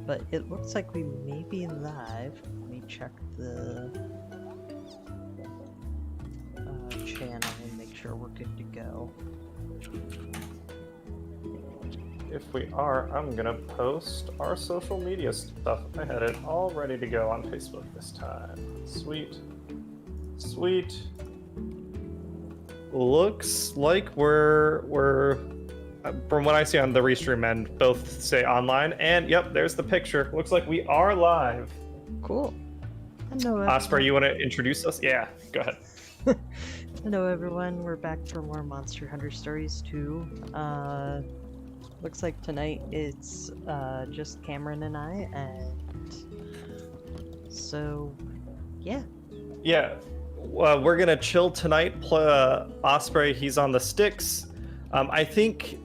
But it looks like we may be live. Let me check the channel and make sure we're good to go. If we are, I'm gonna post our social media stuff. I had it all ready to go on Facebook this time. Sweet. Sweet. Looks like we're from what I see on the restream end, both say online, and yep, there's the picture. Looks like we are live. Cool. Hello, everyone. Osprey, you want to introduce us? Yeah, go ahead. Hello, everyone. We're back for more Monster Hunter Stories 2. Looks like tonight it's just Cameron and I, and so yeah. Yeah, we're gonna chill tonight. Osprey, he's on the sticks. I think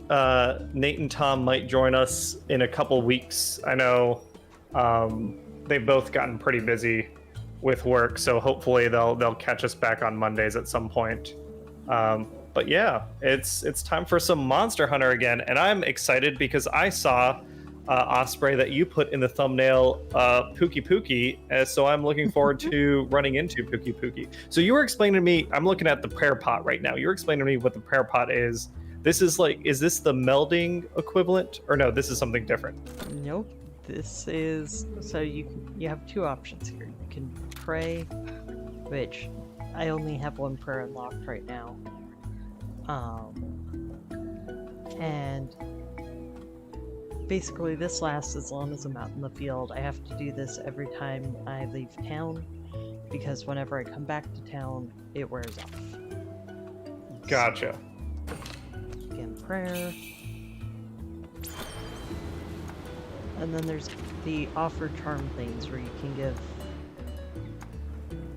Nate and Tom might join us in a couple weeks. I know they've both gotten pretty busy with work, so hopefully they'll catch us back on Mondays at some point. But yeah, it's time for some Monster Hunter again, and I'm excited because I saw Osprey that you put in the thumbnail, Pukei Pukei, so I'm looking forward to running into Pukei Pukei. So you were explaining to me, I'm looking at the prayer pot right now. You're explaining to me what the prayer pot is. This is like, is this the melding equivalent, or no? This is something different. Nope. This is so you have two options here. You can pray, which I only have one prayer unlocked right now. And basically this lasts as long as I'm out in the field. I have to do this every time I leave town, because whenever I come back to town, it wears off. Gotcha. So, again, prayer. And then there's the offer charm things where you can give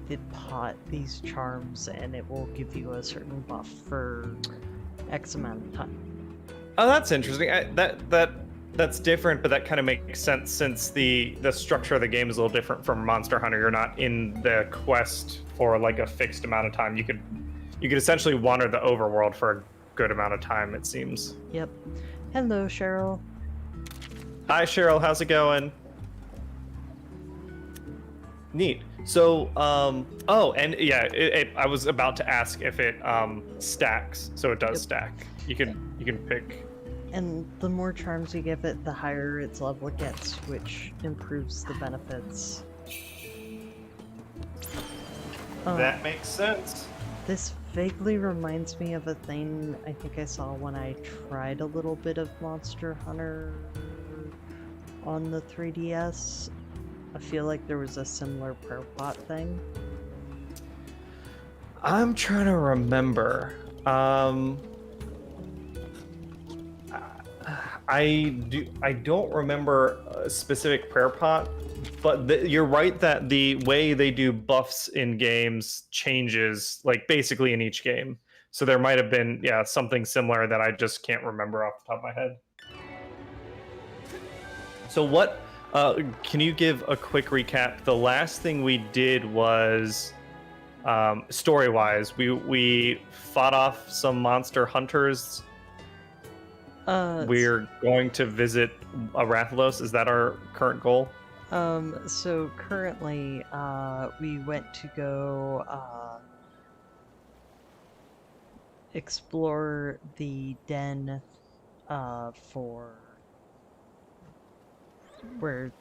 the pot these charms and it will give you a certain buff for X amount of time. Oh, that's interesting. That's different, but that kind of makes sense since the structure of the game is a little different from Monster Hunter. You're not in the quest for like a fixed amount of time. You could essentially wander the overworld for a good amount of time, it seems. Yep. Hello, Cheryl. Hi, Cheryl. How's it going? Neat. So, oh, and yeah, I was about to ask if it stacks. So it does stack. You can pick. And the more charms you give it, the higher its level gets, which improves the benefits. That makes sense. This vaguely reminds me of a thing I think I saw when I tried a little bit of Monster Hunter on the 3DS. I feel like there was a similar prayer pot thing. I'm trying to remember. I don't remember a specific prayer pot, but you're right that the way they do buffs in games changes, like basically in each game. So there might have been, something similar that I just can't remember off the top of my head. So what, can you give a quick recap? The last thing we did was, story-wise, we fought off some monster hunters. We're going to visit Rathalos. Is that our current goal? So currently, we went to go explore the den for where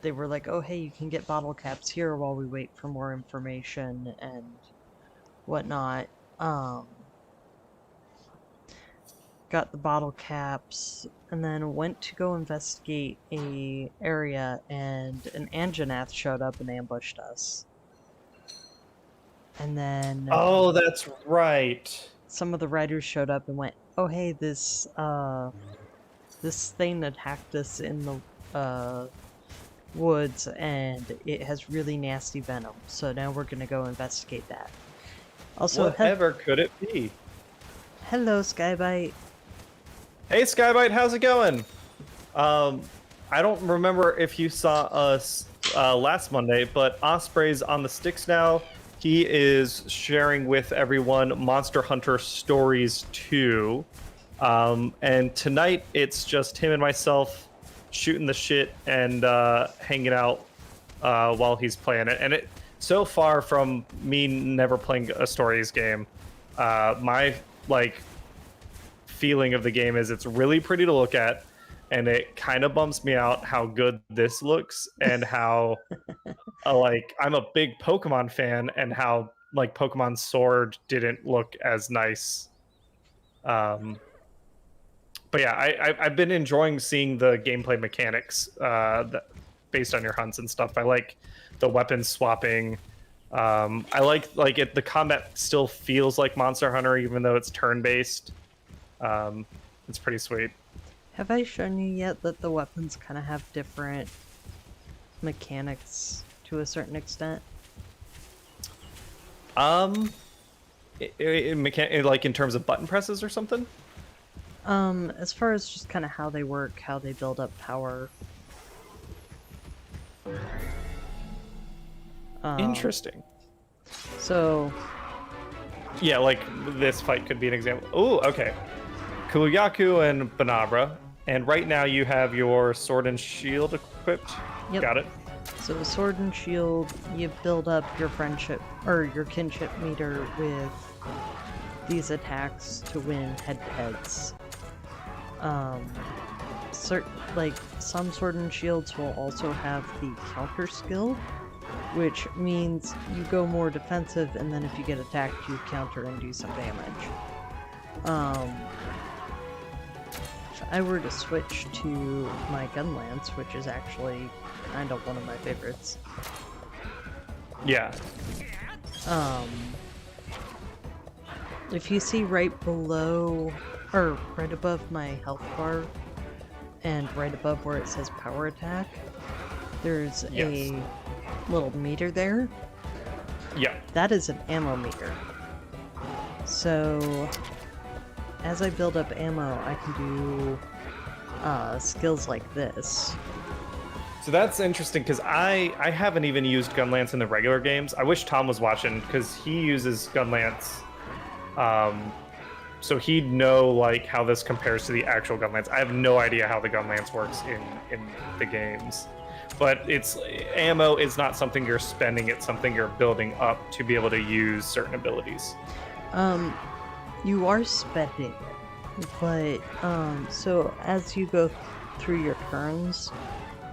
they were like, oh hey, you can get bottle caps here while we wait for more information and whatnot. Got the bottle caps, and then went to go investigate a area, and an Anjanath showed up and ambushed us. And then... Oh, that's right! Some of the riders showed up and went, oh hey, this thing attacked us in the woods, and it has really nasty venom, so now we're gonna go investigate that. Also, whatever could it be? Hello, Skybite. Hey Skybite, how's it going? I don't remember if you saw us last Monday, but Osprey's on the sticks now. He is sharing with everyone Monster Hunter Stories 2. And tonight it's just him and myself shooting the shit and hanging out while he's playing it. And it so far from me never playing a stories game, my like feeling of the game is it's really pretty to look at, and it kind of bums me out how good this looks and how like I'm a big Pokemon fan and how like Pokemon Sword didn't look as nice. But yeah, I've been enjoying seeing the gameplay mechanics based on your hunts and stuff. I like the weapon swapping. I like it. The combat still feels like Monster Hunter, even though it's turn-based. It's pretty sweet. Have I shown you yet that the weapons kind of have different mechanics to a certain extent? Like in terms of button presses or something? As far as just kind of how they work, how they build up power. Interesting. So... Yeah, like this fight could be an example. Oh, okay. Kuluyaku and Banabra. And right now you have your sword and shield equipped. Yep. Got it. So the sword and shield, you build up your friendship, or your kinship meter with these attacks to win head-to-heads. Like, some sword and shields will also have the counter skill, which means you go more defensive, and then if you get attacked, you counter and do some damage. If I were to switch to my gun lance, which is actually kind of one of my favorites. Yeah. If you see right below, or right above my health bar, and right above where it says power attack, there's a little meter there. Yeah. That is an ammo meter. So, as I build up ammo, I can do skills like this. So that's interesting, because I haven't even used Gunlance in the regular games. I wish Tom was watching, because he uses Gunlance. So he'd know like how this compares to the actual Gunlance. I have no idea how the Gunlance works in the games. But it's ammo is not something you're spending, it's something you're building up to be able to use certain abilities. You are spending it, but so as you go through your turns,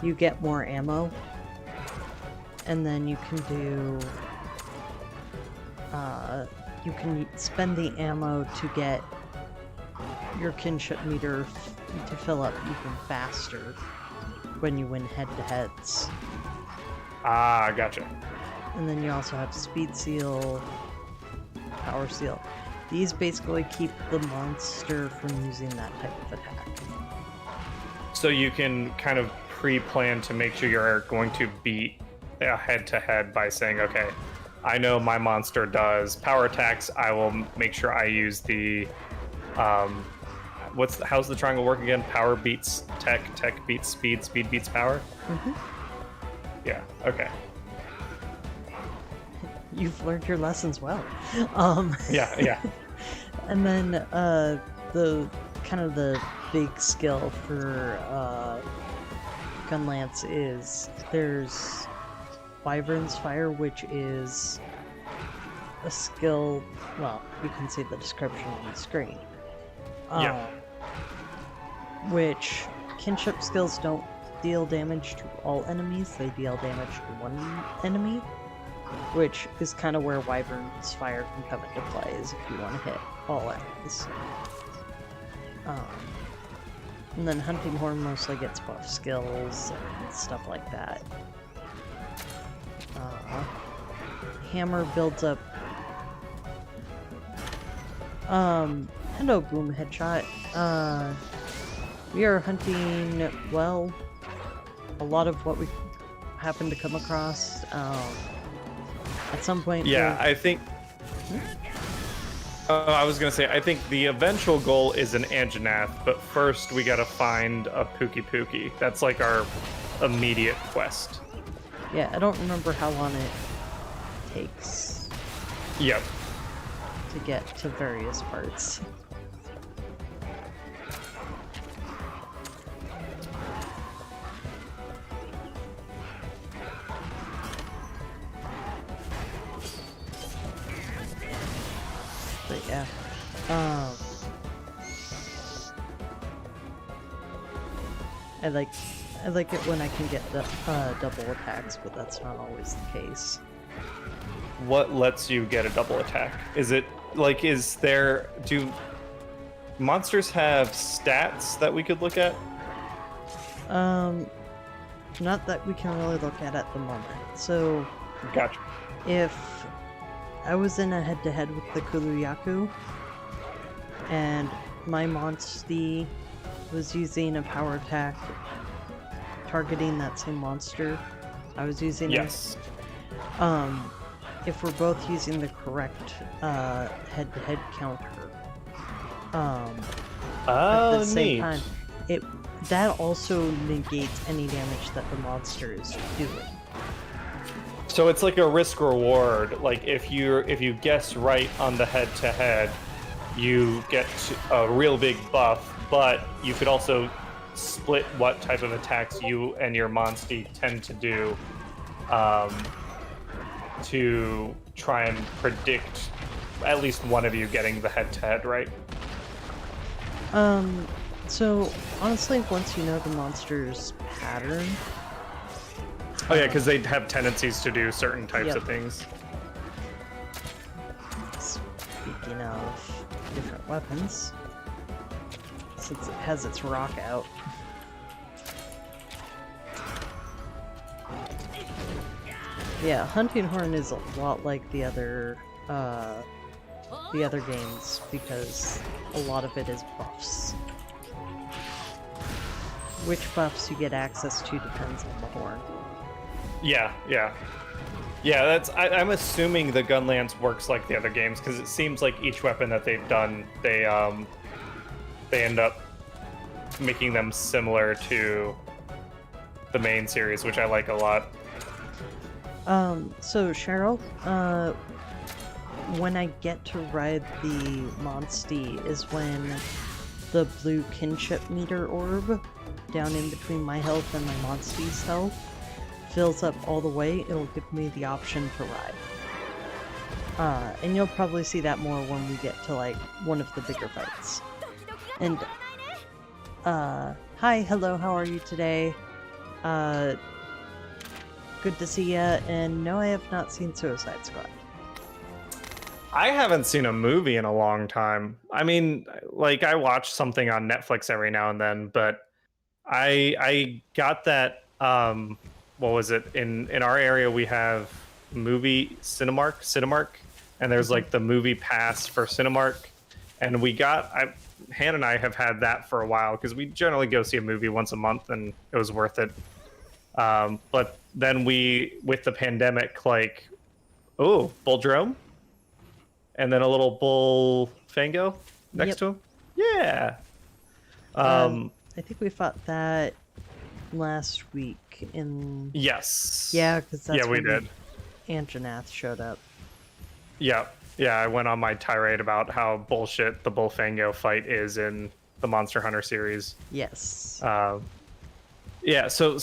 you get more ammo, and then you can do you can spend the ammo to get your kinship meter to fill up even faster when you win head-to-heads. Ah, gotcha. And then you also have speed seal, power seal. These basically keep the monster from using that type of attack. So you can kind of pre-plan to make sure you're going to beat a head-to-head by saying, okay, I know my monster does power attacks. I will make sure I use the how's the triangle work again? Power beats tech, tech beats speed, speed beats power. Mm-hmm. Yeah. Okay. You've learned your lessons well. Yeah. And then the kind of the big skill for Gunlance is there's Wyvern's Fire, which is a skill, well, you can see the description on the screen. Which kinship skills don't deal damage to all enemies, they deal damage to one enemy, which is kind of where Wyvern's Fire can come into play, is if you want to hit all enemies. And then Hunting Horn mostly gets buff skills and stuff like that. Hammer builds up. Hello, Boom Headshot. We are hunting, well, a lot of what we happen to come across. At some point. Yeah, I think. I was gonna say, I think the eventual goal is an Anjanath, but first we gotta find a Pukei Pukei. That's like our immediate quest. Yeah, I don't remember how long it takes. Yep. To get to various parts. Um, I like it when I can get the double attacks, but that's not always the case. What lets you get a double attack? Is it like, do monsters have stats that we could look at? Not that we can really look at the moment. So, Gotcha. if I was in a head-to-head with the Kuluyaku, and my Monstie was using a power attack targeting that same monster, I was using Yes. if we're both using the correct head-to-head counter, at the same Neat. time, that also negates any damage that the monster is doing. So it's like a risk reward. Like if you guess right on the head to head, you get a real big buff, but you could also split what type of attacks you and your Monstie tend to do, to try and predict at least one of you getting the head to head right. So honestly, once you know the monster's pattern. Oh yeah, because they have tendencies to do certain types Yep. of things. Speaking of different weapons, since it has its rock out. Yeah, Hunting Horn is a lot like the other games because a lot of it is buffs. Which buffs you get access to depends on the horn. Yeah. That's. I'm assuming the Gunlance works like the other games because it seems like each weapon that they've done, they end up making them similar to the main series, which I like a lot. So Cheryl, when I get to ride the Monstie is when the blue kinship meter orb down in between my health and my Monstie's health fills up all the way. It'll give me the option to ride. And you'll probably see that more when we get to like one of the bigger fights. And hi, hello, how are you today? Good to see ya, and no, I have not seen Suicide Squad. I haven't seen a movie in a long time. I mean, like I watch something on Netflix every now and then, but I got that. What was it? In our area, we have movie Cinemark, and there's like the movie pass for Cinemark, and Hannah and I have had that for a while because we generally go see a movie once a month, and it was worth it. But then with the pandemic, like, oh, Bulldrome, and then a little Bull Fango next to him. Yeah. I think we fought that last week in... Yes. Yeah, because that's we when did. Anjanath showed up. Yeah. I went on my tirade about how bullshit the Bull Fango fight is in the Monster Hunter series. Yes. Yeah, so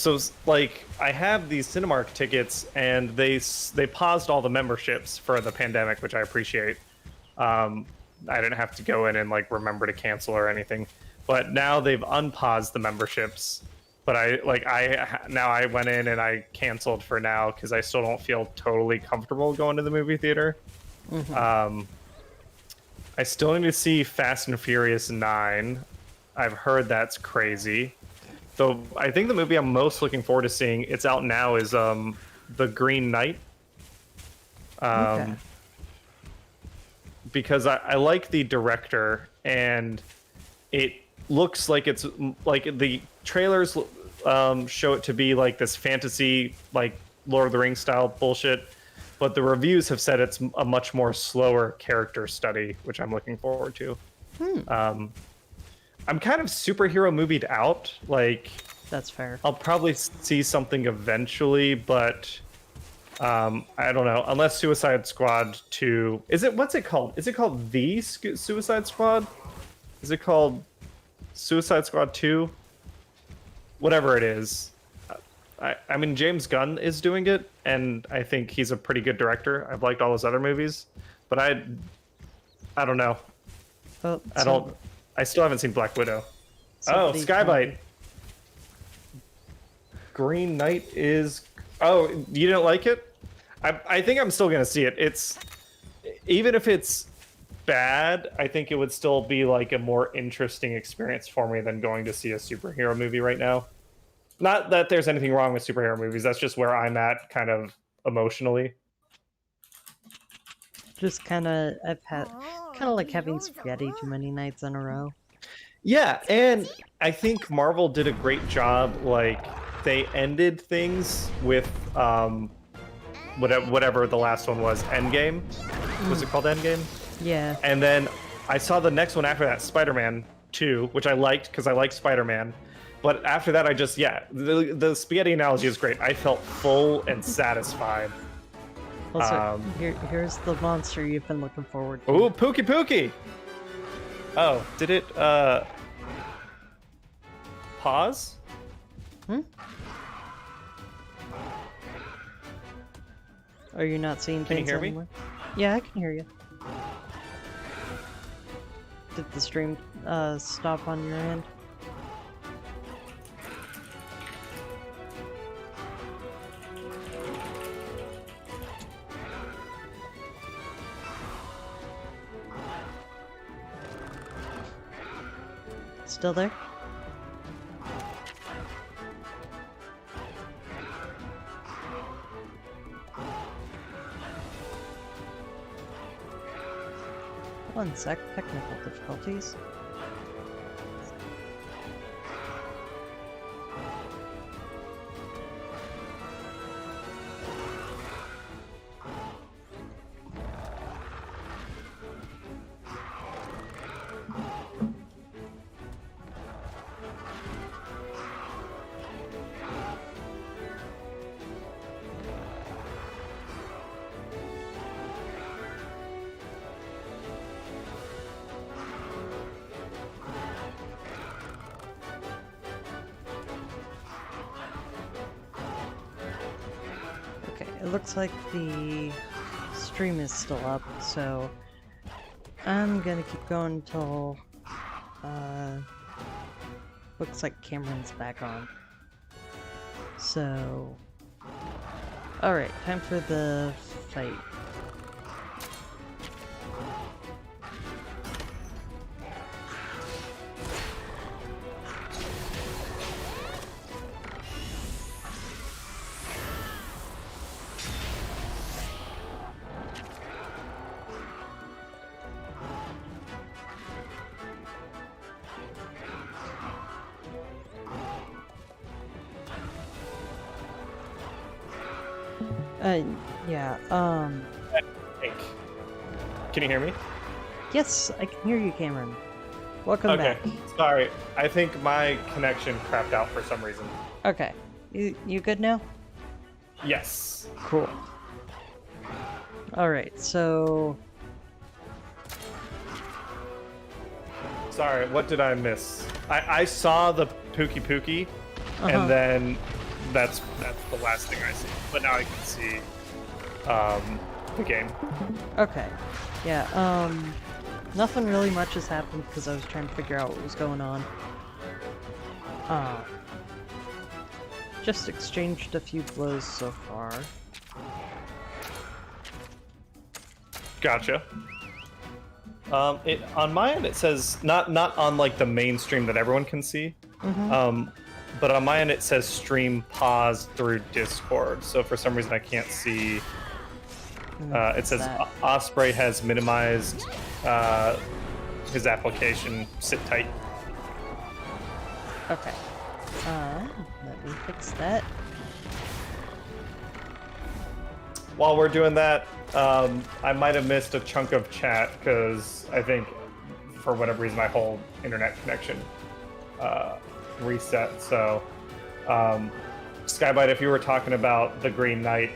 like I have these Cinemark tickets, and they paused all the memberships for the pandemic, which I appreciate. I didn't have to go in and like remember to cancel or anything, but now they've unpaused the memberships. But I went in and I canceled for now because I still don't feel totally comfortable going to the movie theater. Mm-hmm. I still need to see Fast and Furious 9. I've heard that's crazy. So I think the movie I'm most looking forward to seeing, it's out now, is The Green Knight. Okay. Because I like the director, and it looks like it's like the trailers show it to be like this fantasy, like Lord of the Rings style bullshit, but the reviews have said it's a much more slower character study, which I'm looking forward to. I'm kind of superhero movied out. Like, That's fair. I'll probably see something eventually, but I don't know. Unless Suicide Squad 2... What's it called? Is it called The Suicide Squad? Is it called Suicide Squad 2? Whatever it is. I mean, James Gunn is doing it, and I think he's a pretty good director. I've liked all his other movies, but I don't know. Oh, I still haven't seen Black Widow. Oh, somebody Skybite. Green Knight is... Oh, you didn't like it? I think I'm still gonna see it. It's... Even if it's bad, I think it would still be like a more interesting experience for me than going to see a superhero movie right now. Not that there's anything wrong with superhero movies, that's just where I'm at kind of emotionally. Just I've had kind of like having spaghetti too many nights in a row. Yeah, and I think Marvel did a great job. Like, they ended things with whatever the last one was, Endgame. Was it called Endgame? Yeah. And then I saw the next one after that, Spider-Man 2, which I liked because I like Spider-Man. But after that, I just, yeah, the spaghetti analogy is great. I felt full and satisfied. Also, here's the monster you've been looking forward to. Ooh, Pukei Pukei! Oh, did it, pause? Hmm? Are you not seeing things Can you hear me? anymore? Yeah, I can hear you. Did the stream stop on your end? Still there? One sec, technical difficulties. It looks like the stream is still up, so I'm gonna keep going until looks like Cameron's back on. So alright, time for the fight. Yeah, Can you hear me? yes, I can hear you, Cameron. Welcome Okay, back. sorry. I think my connection crapped out for some reason. Okay, you good now? Yes. Cool. Alright, so... Sorry, what did I miss? I saw the Pukei Pukei, and then that's the last thing I see. But now I can see the game. Okay. Yeah, nothing really much has happened because I was trying to figure out what was going on. Just exchanged a few blows so far. Gotcha. On my end it says not on like the mainstream that everyone can see. But on my end it says stream pause through Discord. So for some reason I can't see. It says Osprey has minimized his application. Sit tight. Okay. Let me fix that. While we're doing that, I might have missed a chunk of chat because I think for whatever reason my whole internet connection reset. So, Skybite, if you were talking about the Green Knight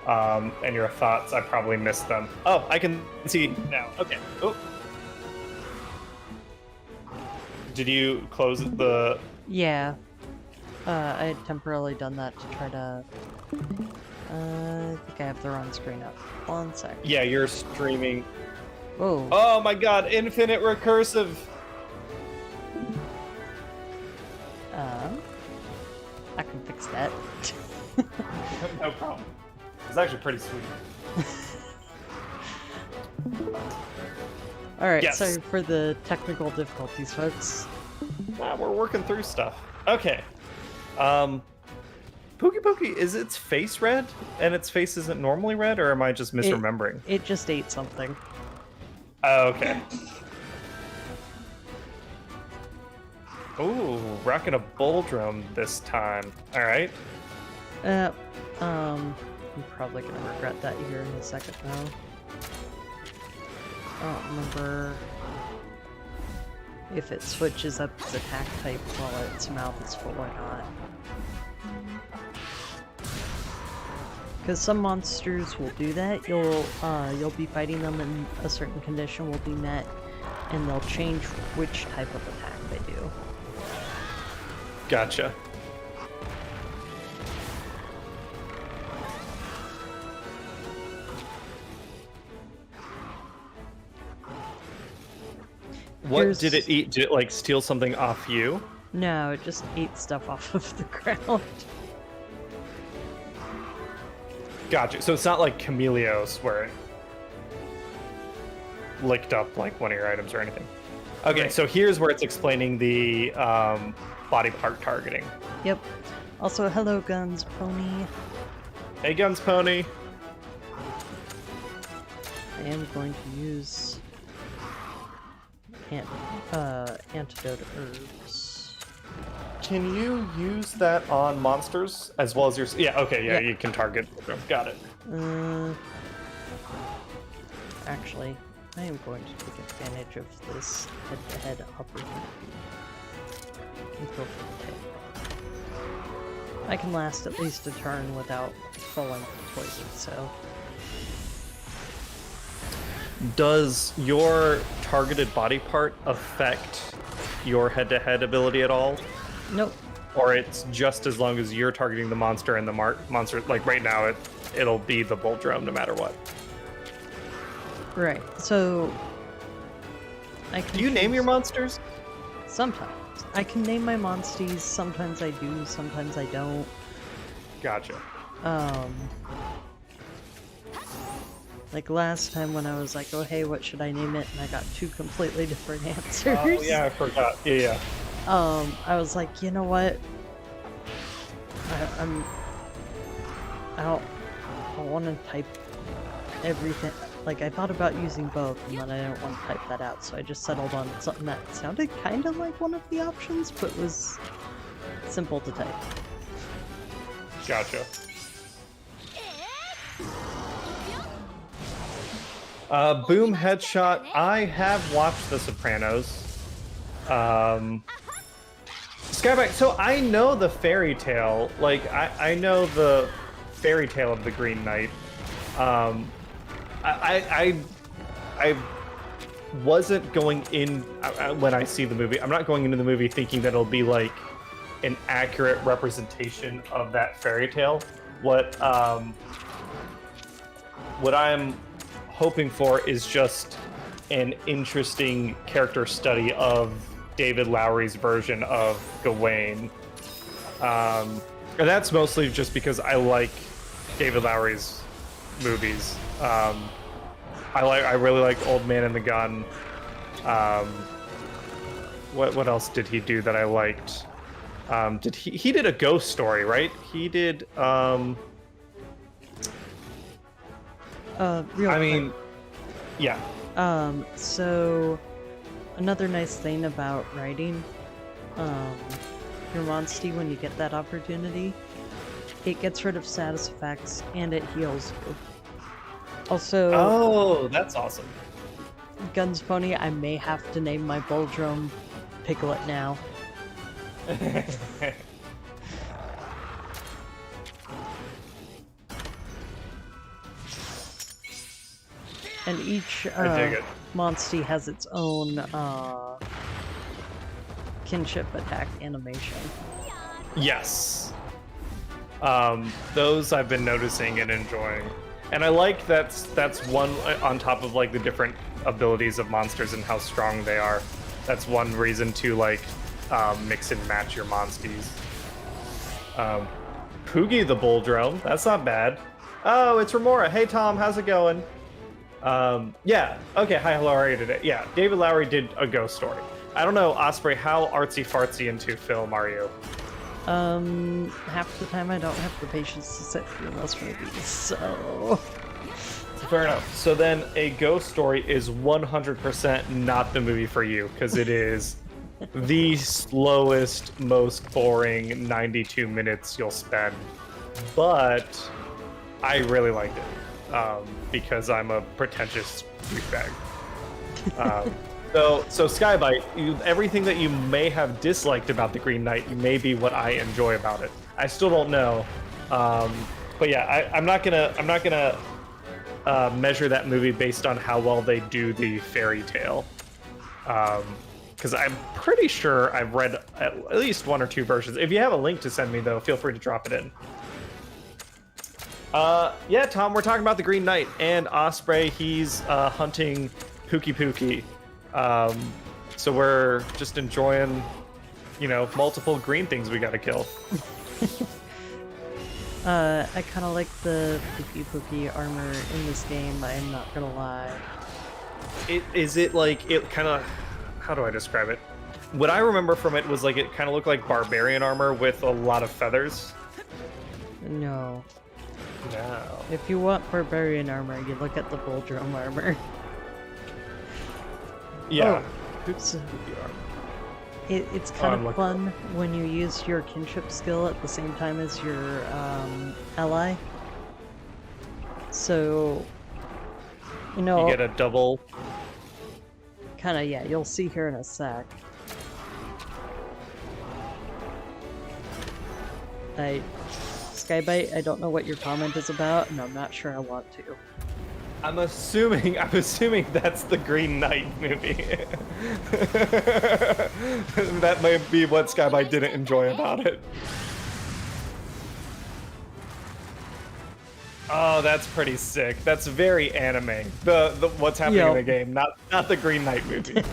and your thoughts, I probably missed them. Oh, I can see now. Okay. Oh. Did you close the... Yeah. I had temporarily done that to try to... I think I have the wrong screen up. One sec. Yeah, you're streaming. Whoa. Oh my god, infinite recursive. I can fix that. No problem. It's actually pretty sweet. Alright, Yes. sorry for the technical difficulties, folks. We're working through stuff. Okay. Pukei Pukei, is its face red? And its face isn't normally red, or am I just misremembering? It just ate something. Oh, okay. Ooh, rocking a bull drum this time. Alright. I'm probably gonna regret that here in a second now. I don't remember if it switches up its attack type while its mouth is full or not. Because some monsters will do that. You'll be fighting them and a certain condition will be met, and they'll change which type of attack they do. Gotcha. What did it eat? Did it like steal something off you? No, it just ate stuff off of the ground. Gotcha. So it's not like Chameleos where it licked up like one of your items or anything. Okay, Right. so here's where it's explaining the body part targeting. Yep. Also, hello, Guns Pony. Hey, Guns Pony. I am going to use antidote herbs. Can you use that on monsters as well as your? Yeah. Okay. Yeah. Yeah. You can target. Got it. Actually, I am going to take advantage of this head-to-head opportunity and go for the tail. I can last at least a turn without falling poison, so... Does your targeted body part affect your head-to-head ability at all? Nope. Or it's just as long as you're targeting the monster and the monster, like right now, it'll be the bull drum no matter what. Right, so... I can Do you name your monsters? Sometimes. I can name my Monsties, sometimes I do, sometimes I don't. Gotcha. Like last time when I was like, oh hey, what should I name it? And I got two completely different answers. Oh yeah, I forgot. Yeah. I was like, you know what? I don't want to type everything. Like, I thought about using both, and then I didn't want to type that out, so I just settled on something that sounded kind of like one of the options, but was simple to type. Gotcha. Boom headshot. I have watched The Sopranos. Skyback. So I know the fairy tale. Like I know the fairy tale of the Green Knight. I wasn't going in when I see the movie. I'm not going into the movie thinking that it'll be like an accurate representation of that fairy tale. What I'm hoping for is just an interesting character study of David Lowery's version of Gawain. And that's mostly just because I like David Lowery's movies. I really like Old Man and the Gun. What else did he do that I liked? He did a ghost story, right? He did yeah. So another nice thing about writing your Monstie when you get that opportunity, it gets rid of status effects and it heals you. Also, oh, that's awesome. Guns Pony, I may have to name my bull drum Piglet now. And each Monstie has its own kinship attack animation. Yes. Those I've been noticing and enjoying. And I like that's one on top of like the different abilities of monsters and how strong they are. That's one reason to like mix and match your Monsties. Poogie the Bull Drone, that's not bad. Oh, it's Remora. Hey Tom, how's it going? Yeah, okay, hi, how are you today? Yeah, David Lowery did a ghost story. I don't know, Osprey, how artsy-fartsy into film are you? Half the time I don't have the patience to sit through most movies, so... Fair enough. So then a ghost story is 100% not the movie for you, because it is the slowest, most boring 92 minutes you'll spend. But I really liked it, because I'm a pretentious douchebag. So Skybite, everything that you may have disliked about The Green Knight may be what I enjoy about it. I still don't know, but yeah, I'm not gonna measure that movie based on how well they do the fairy tale, because I'm pretty sure I've read at least one or two versions. If you have a link to send me though, feel free to drop it in. Yeah, Tom, we're talking about The Green Knight and Osprey. He's hunting Pukei Pukei. So we're just enjoying, multiple green things we gotta kill. I kind of like the Pukei Pukei armor in this game, I'm not gonna lie. Is it like, it kind of, how do I describe it? What I remember from it was like, it kind of looked like barbarian armor with a lot of feathers. No. No. If you want barbarian armor, you look at the bull drum armor. Yeah. Oh, so it's kind of fun when you use your kinship skill at the same time as your ally. So, you get a double. Kind of, yeah. You'll see here in a sec. Skybite, I don't know what your comment is about, and I'm not sure I want to. I'm assuming that's the Green Knight movie. That might be what Skybite didn't enjoy about it. Oh, that's pretty sick. That's very anime. The what's happening in the game, not the Green Knight movie.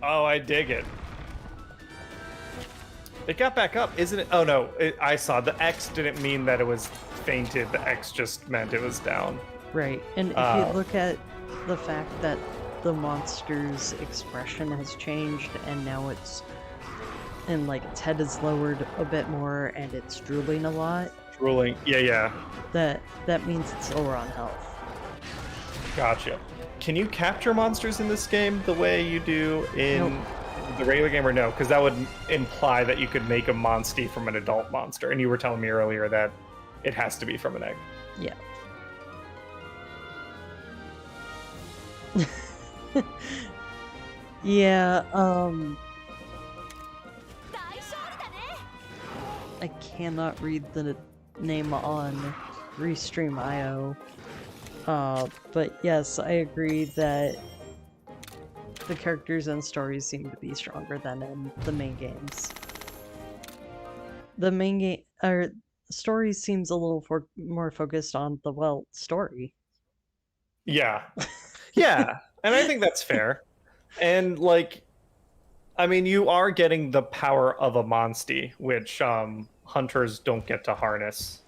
Oh, I dig it. It got back up, isn't it? Oh no, I saw the X didn't mean that it was fainted. The X just meant it was down. Right, and if you look at the fact that the monster's expression has changed and now it's, and like its head is lowered a bit more and it's drooling a lot. Drooling, yeah. That means it's lower on health. Gotcha. Can you capture monsters in this game the way you do in the regular game, or no? Because that would imply that you could make a Monstie from an adult monster, and you were telling me earlier that it has to be from an egg. Yeah. Yeah, I cannot read the name on Restream.io. But yes, I agree that the characters and stories seem to be stronger than in the main games. The main game, or story seems a little more focused on the, story. Yeah. Yeah, and I think that's fair. And, like, I mean, you are getting the power of a Monstie, which hunters don't get to harness.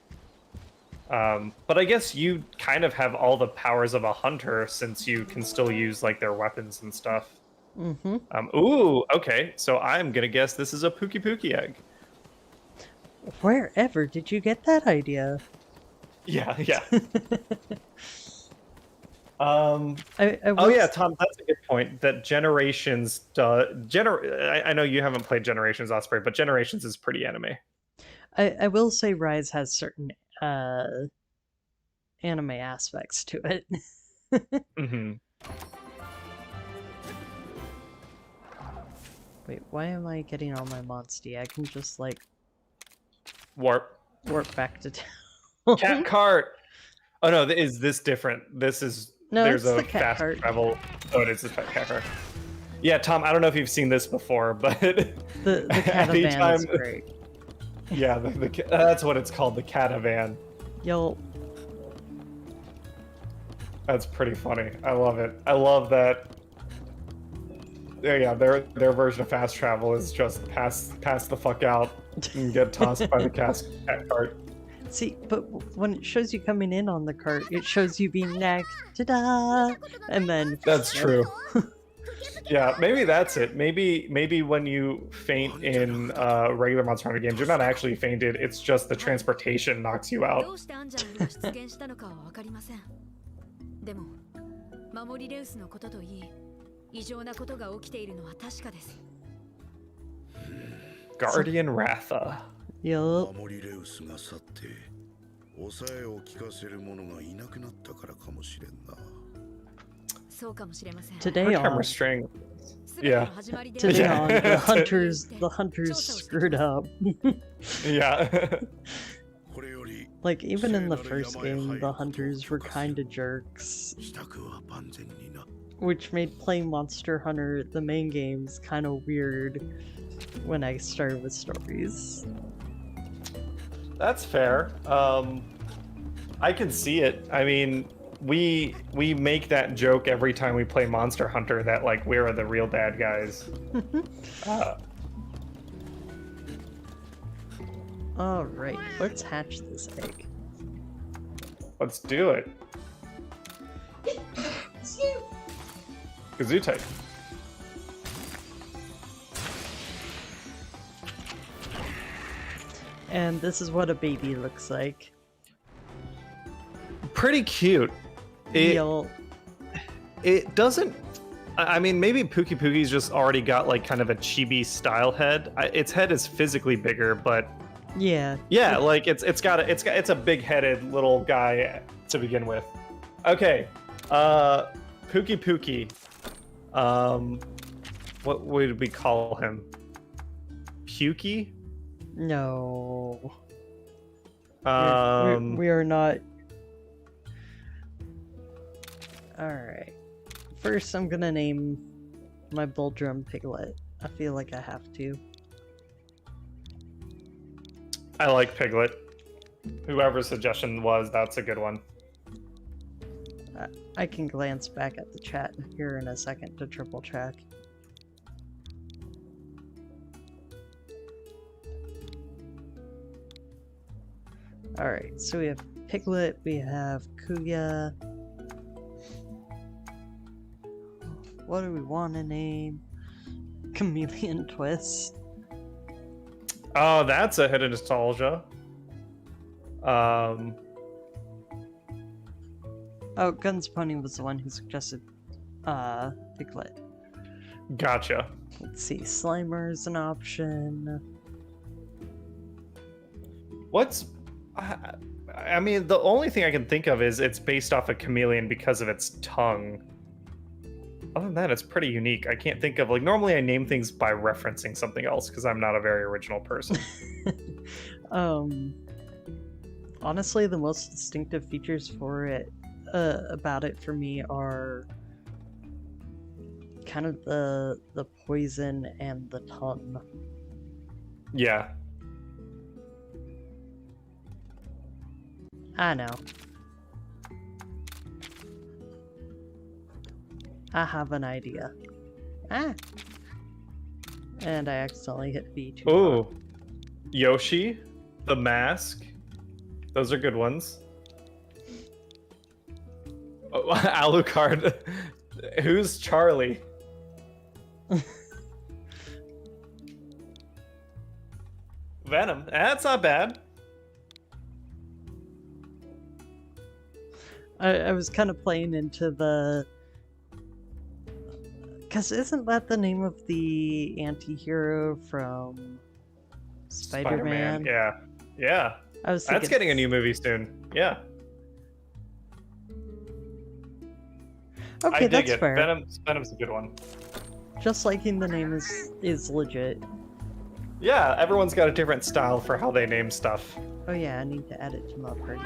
But I guess you kind of have all the powers of a hunter since you can still use like their weapons and stuff. Mm-hmm. Ooh, okay. So I'm gonna guess this is a Pukei Pukei egg. Wherever did you get that idea? Yeah. Oh yeah, Tom, that's a good point. That Generations I know you haven't played Generations, Osprey, but Generations is pretty anime. I will say Rise has certain anime aspects to it. Mm-hmm. Wait, why am I getting on my Monstie? I can just like warp back to town. Cat cart. Oh no, is this different? This is there's a fast travel. Oh, it is the cat cart. Yeah, Tom, I don't know if you've seen this before, but the catavan is great. Yeah, that's what it's called, the catavan. You'll That's pretty funny. I love it. I love that. Yeah, their version of fast travel is just pass the fuck out and get tossed by the cat cart. See, but when it shows you coming in on the cart, it shows you being nagged. Ta-da! And then... That's true. Yeah, maybe that's it. Maybe when you faint in regular Monster Hunter games, you're not actually fainted. It's just the transportation knocks you out. でも、守りレウスのことといい、異常なことが起きているのは確かです。Gardian Ratha. Yup. 守りレウスが去って、抑えを聞かせる者がいなくなったからかもしれんな。そうかもしれません。Today on, restraint. Yeah. today Yeah. on, the hunters screwed up. Yeah. Like, even in the first game, the hunters were kinda jerks. Which made playing Monster Hunter, the main games, kinda weird when I started with stories. That's fair. I can see it. I mean, we make that joke every time we play Monster Hunter that, like, we're the real bad guys. Alright, let's hatch this egg. Let's do it. Gesundheit. And this is what a baby looks like. Pretty cute. It doesn't... I mean, maybe Pukei Pukei's just already got, like, kind of a chibi style head. Its head is physically bigger, but... Yeah. Yeah, like it's a big-headed little guy to begin with. Okay, Pukei Pukei. What would we call him? Pukei? No. We are not. Alright. First, I'm gonna name my bull drum piglet. I feel like I have to. I like Piglet. Whoever's suggestion was, that's a good one. I can glance back at the chat here in a second to triple check. Alright, so we have Piglet, we have Kuya. What do we want to name? Chameleon Twist. Oh, that's a hidden nostalgia. Oh, Guns Pony was the one who suggested Piglet. Gotcha. Let's see, Slimer's an option. What's... I mean, the only thing I can think of is it's based off a chameleon because of its tongue. Other than that, it's pretty unique. I can't think of, like, normally I name things by referencing something else because I'm not a very original person. Honestly, the most distinctive features for it, about it for me are kind of the poison and the tongue. Yeah. I know. I have an idea. Ah! And I accidentally hit B too. Ooh. Yoshi, the mask. Those are good ones. Oh, Alucard. Who's Charlie? Venom. That's not bad. I was kind of playing into the... Because isn't that the name of the anti-hero from Spider-Man? Yeah. Yeah. I was That's getting a new movie soon. Yeah. Okay, that's fair. Venom's a good one. Just liking the name is legit. Yeah, everyone's got a different style for how they name stuff. Oh yeah, I need to add it to my party.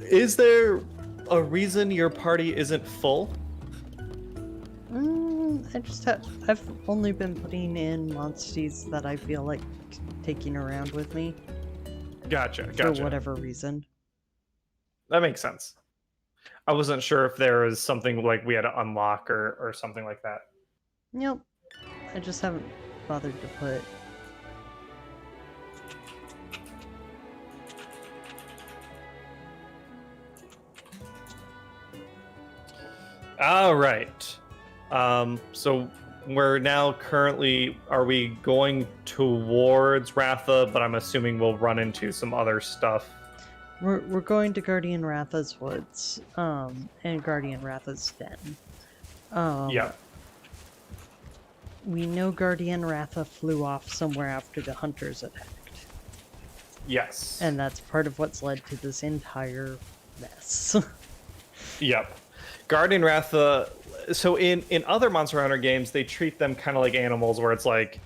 Is there a reason your party isn't full? I've only been putting in Monsties that I feel like taking around with me Gotcha. for whatever reason. That makes sense. I wasn't sure if there was something like we had to unlock or something like that. Nope. I just haven't bothered to put. All right. So we're now currently, are we going towards Ratha? But I'm assuming we'll run into some other stuff. We're going to Gardian Ratha's woods, and Gardian Ratha's den. Yeah. We know Gardian Ratha flew off somewhere after the hunters attacked. Yes. And that's part of what's led to this entire mess. Yep. Gardian Ratha. So in other Monster Hunter games, they treat them kind of like animals, where it's like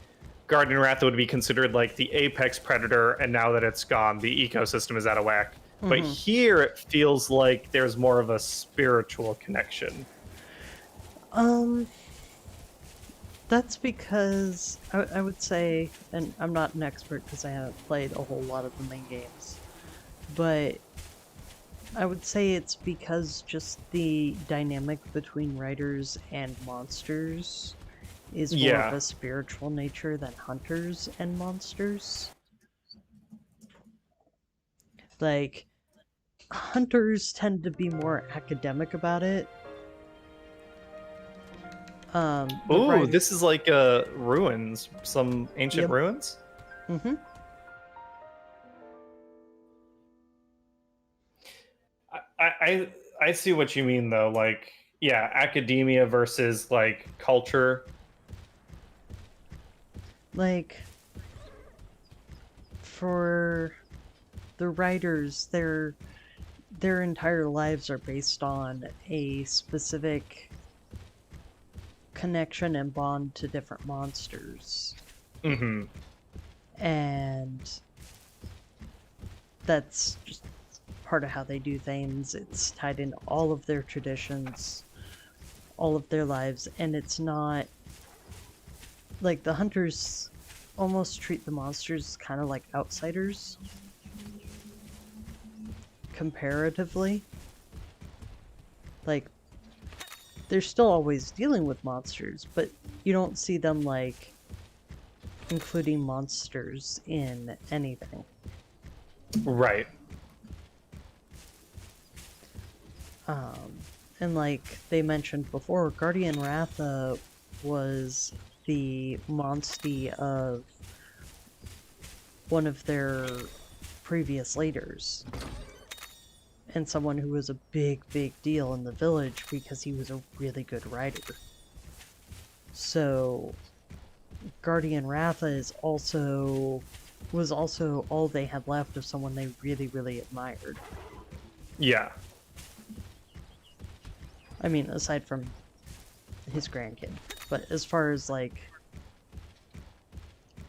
Gardian Ratha would be considered like the apex predator, and now that it's gone, the ecosystem is out of whack. But here it feels like there's more of a spiritual connection. That's because I would say, and I'm not an expert because I haven't played a whole lot of the main games, but I would say it's because just the dynamic between riders and monsters is more of a spiritual nature than hunters and monsters. Like, hunters tend to be more academic about it. Ooh, this is like ruins, some ancient ruins. Mm-hmm. I see what you mean though. Like, yeah, academia versus like culture. Like, for the writers, their entire lives are based on a specific connection and bond to different monsters. Mm-hmm. And that's just part of how they do things. It's tied into all of their traditions, all of their lives, and it's not like the hunters almost treat the monsters kind of like outsiders comparatively. Like, they're still always dealing with monsters, but you don't see them like including monsters in anything. Right. And like they mentioned before, Gardian Ratha was the Monstie of one of their previous leaders. And someone who was a big deal in the village because he was a really good rider. So Gardian Ratha was also all they had left of someone they really admired. Yeah. I mean, aside from his grandkid. But as far as like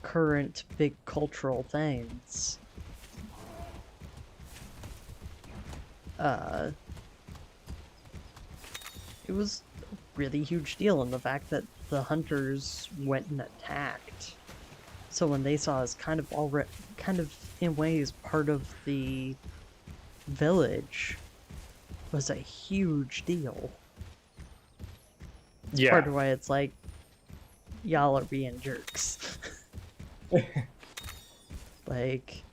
current big cultural things, it was a really huge deal in the fact that the hunters went and attacked. So when they saw us kind of in ways part of the village was a huge deal. It's part of why it's like, y'all are being jerks. Like,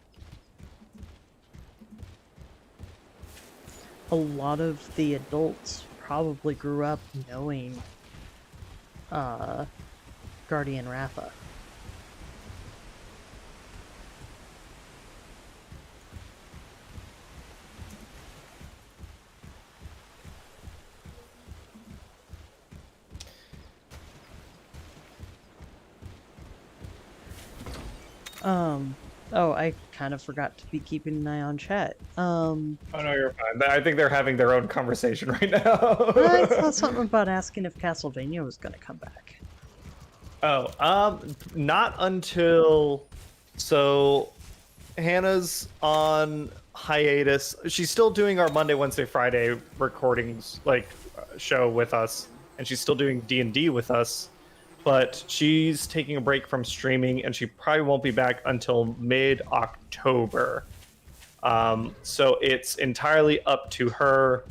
a lot of the adults probably grew up knowing Gardian Ratha. Oh, I kind of forgot to be keeping an eye on chat. Oh no, you're fine. I think they're having their own conversation right now. I saw something about asking if Castlevania was going to come back. Oh, not until... So, Hannah's on hiatus. She's still doing our Monday, Wednesday, Friday recordings, like, show with us. and she's still doing D&D with us, but she's taking a break from streaming, and she probably won't be back until mid-October. So it's entirely up to her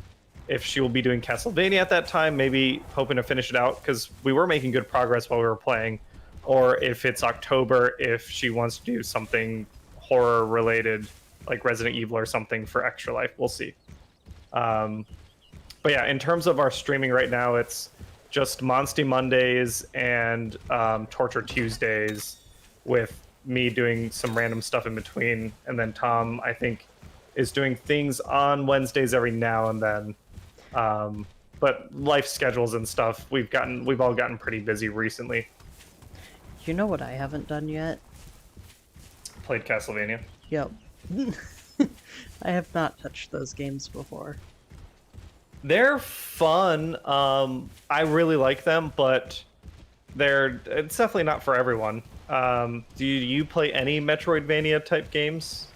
if she will be doing Castlevania at that time, maybe hoping to finish it out, because we were making good progress while we were playing, or if it's October, if she wants to do something horror related, like Resident Evil or something for Extra Life. We'll see. But yeah, in terms of our streaming right now, it's just Monstie Mondays and Torture Tuesdays, with me doing some random stuff in between, and then Tom, I think, is doing things on Wednesdays every now and then. But life schedules and stuff, we've all gotten pretty busy recently. You know what I haven't done yet? Played Castlevania. Yep. I have not touched those games before. They're fun. I really like them, but it's definitely not for everyone. Do you play any Metroidvania type games?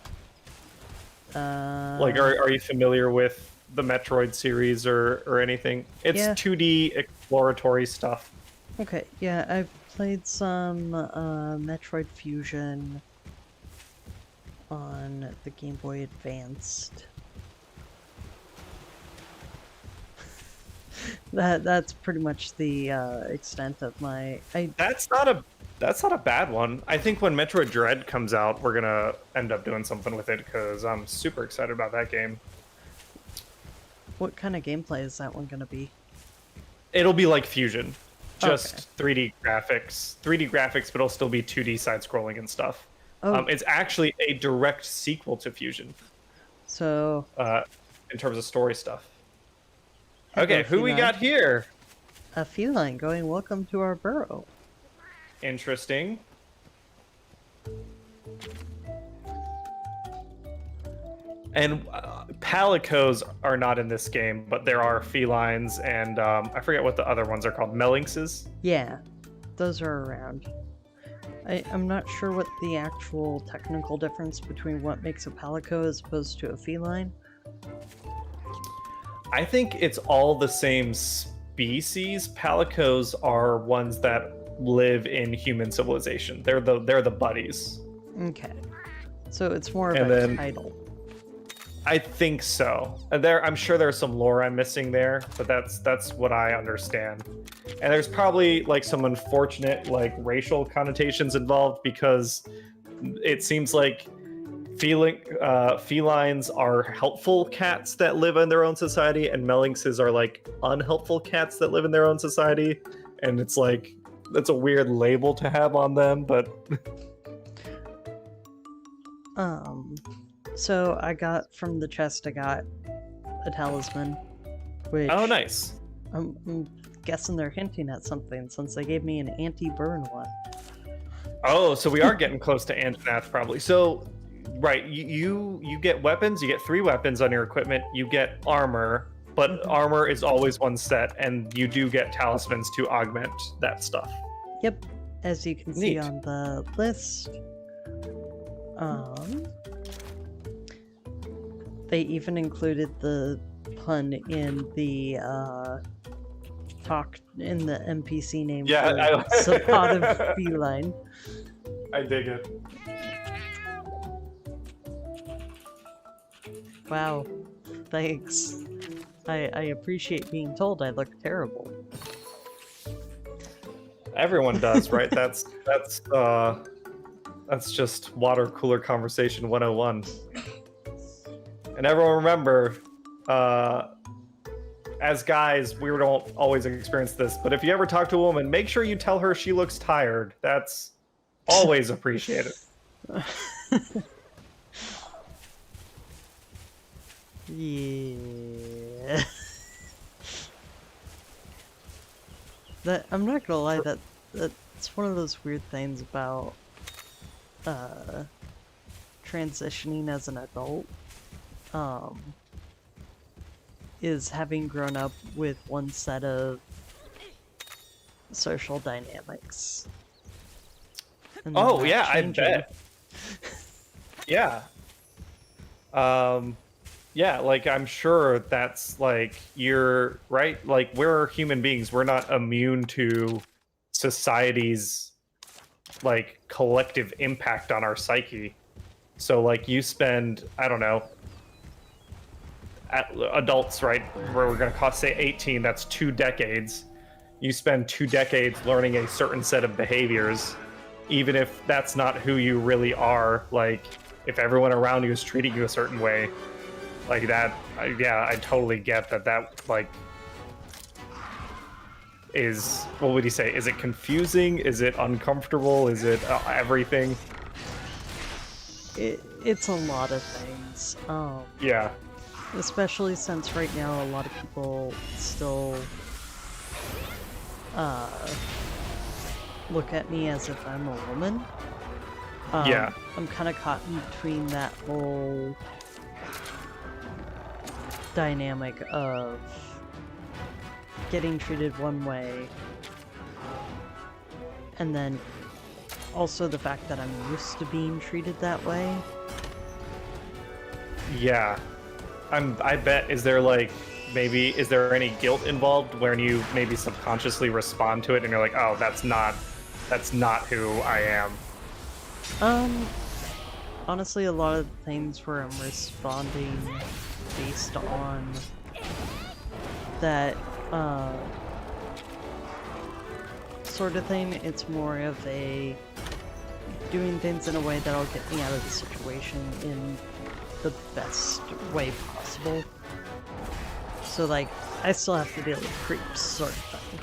Like, are you familiar with the Metroid series or anything? It's 2D exploratory stuff. Okay, yeah, I've played some Metroid Fusion on the Game Boy Advanced. That's pretty much the extent of my. That's not a bad one. I think when Metroid Dread comes out, we're gonna end up doing something with it, because I'm super excited about that game. What kind of gameplay is that one gonna be? It'll be like Fusion, just okay. 3D graphics, but it'll still be 2D side-scrolling and stuff. Oh. It's actually a direct sequel to Fusion. So. In terms of story stuff. Okay, who we got here? A feline going, welcome to our burrow. Interesting. And palicos are not in this game, but there are felines, and I forget what the other ones are called. Melinxes? Yeah, those are around. I'm not sure what the actual technical difference between what makes a palico as opposed to a feline. I think it's all the same species. Palicos are ones that live in human civilization. They're the buddies. Okay, so it's more of a title. I think so. I'm sure there's some lore I'm missing there, but that's what I understand. And there's probably like some unfortunate like racial connotations involved, because it seems like felines are helpful cats that live in their own society, and melinxes are like unhelpful cats that live in their own society. And it's like, that's a weird label to have on them, but so I got from the chest, I got a talisman, which... Oh, nice. I'm guessing they're hinting at something, since they gave me an anti-burn one. Oh, so we are getting close to Anjanath, probably. So, right, you get weapons, you get 3 weapons on your equipment, you get armor, but armor is always one set, and you do get talismans to augment that stuff. Yep, as you can see on the list. They even included the pun in the talk in the NPC name. Yeah, for Zapata feline. I dig it. Wow, thanks. I appreciate being told I look terrible. Everyone does, right? That's just water cooler conversation 101. And everyone remember, as guys, we don't always experience this, but if you ever talk to a woman, make sure you tell her she looks tired. That's always appreciated. Yeah. I'm not gonna lie, that's one of those weird things about transitioning as an adult. Is having grown up with one set of social dynamics. Oh yeah, I bet. Yeah. Yeah, like I'm sure that's like you're right. Like we're human beings. We're not immune to society's like collective impact on our psyche. So like you spend, I don't know, adults, right? Where we're gonna cost say 18. That's 2 decades. You spend 2 decades learning a certain set of behaviors, even if that's not who you really are. Like if everyone around you is treating you a certain way. Like that, yeah, I totally get that. That like is what would you say? Is it confusing? Is it uncomfortable? Is it everything? It's a lot of things. Yeah, Especially since right now a lot of people still look at me as if I'm a woman. Yeah. I'm kind of caught in between that whole dynamic of getting treated one way and then also the fact that I'm used to being treated that way. Yeah. I bet, is there like, maybe, is there any guilt involved where you maybe subconsciously respond to it and you're like, oh, that's not who I am? Honestly, a lot of the things where I'm responding based on that, sort of thing, it's more of a doing things in a way that'll get me out of the situation in the best way possible. So, like, I still have to deal with creeps, sort of thing.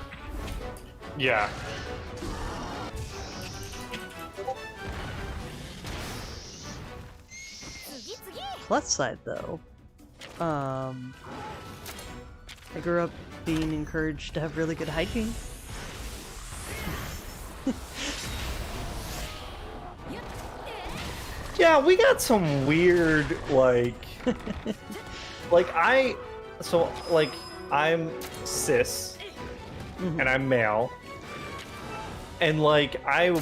Yeah. Plus side, though, I grew up being encouraged to have really good hygiene. Yeah, we got some weird, like, I'm cis, and I'm male, and like I'm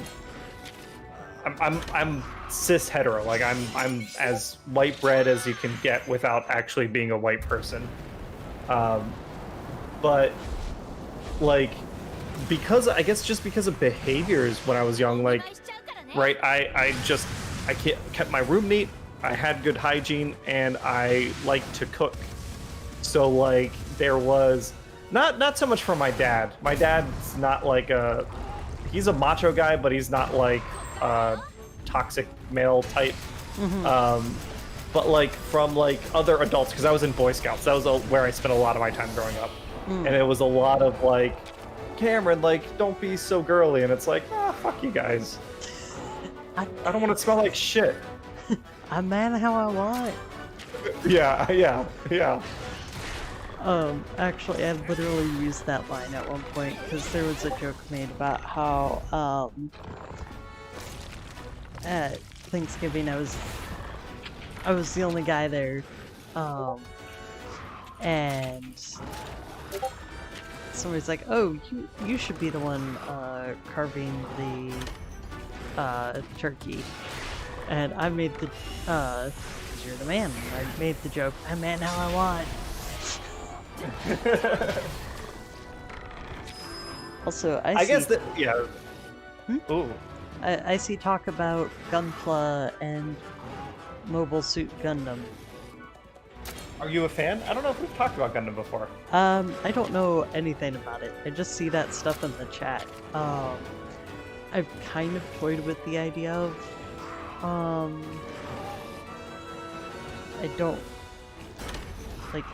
cis hetero, like I'm as white bread as you can get without actually being a white person, but like I guess just because of behaviors when I was young, like, right, I kept my room neat, I had good hygiene, and I liked to cook. So like there was not so much from my dad. My dad's not like he's a macho guy, but he's not like a toxic male type. But like from like other adults, because I was in Boy Scouts, that was where I spent a lot of my time growing up, and it was a lot of like, Cameron, like, don't be so girly, and it's like, fuck you guys. I don't want to smell like shit. I'm man how I want. Yeah. Actually, I literally used that line at one point because there was a joke made about how, at Thanksgiving I was the only guy there, and somebody's like, "Oh, you should be the one carving the turkey," and I made the 'cause you're the man. I made the joke. I'm man how I want. Also, I guess that, yeah. Ooh. I see talk about Gunpla and Mobile Suit Gundam. Are you a fan? I don't know if we've talked about Gundam before. I don't know anything about it. I just see that stuff in the chat. I've kind of toyed with the idea of, I don't, like,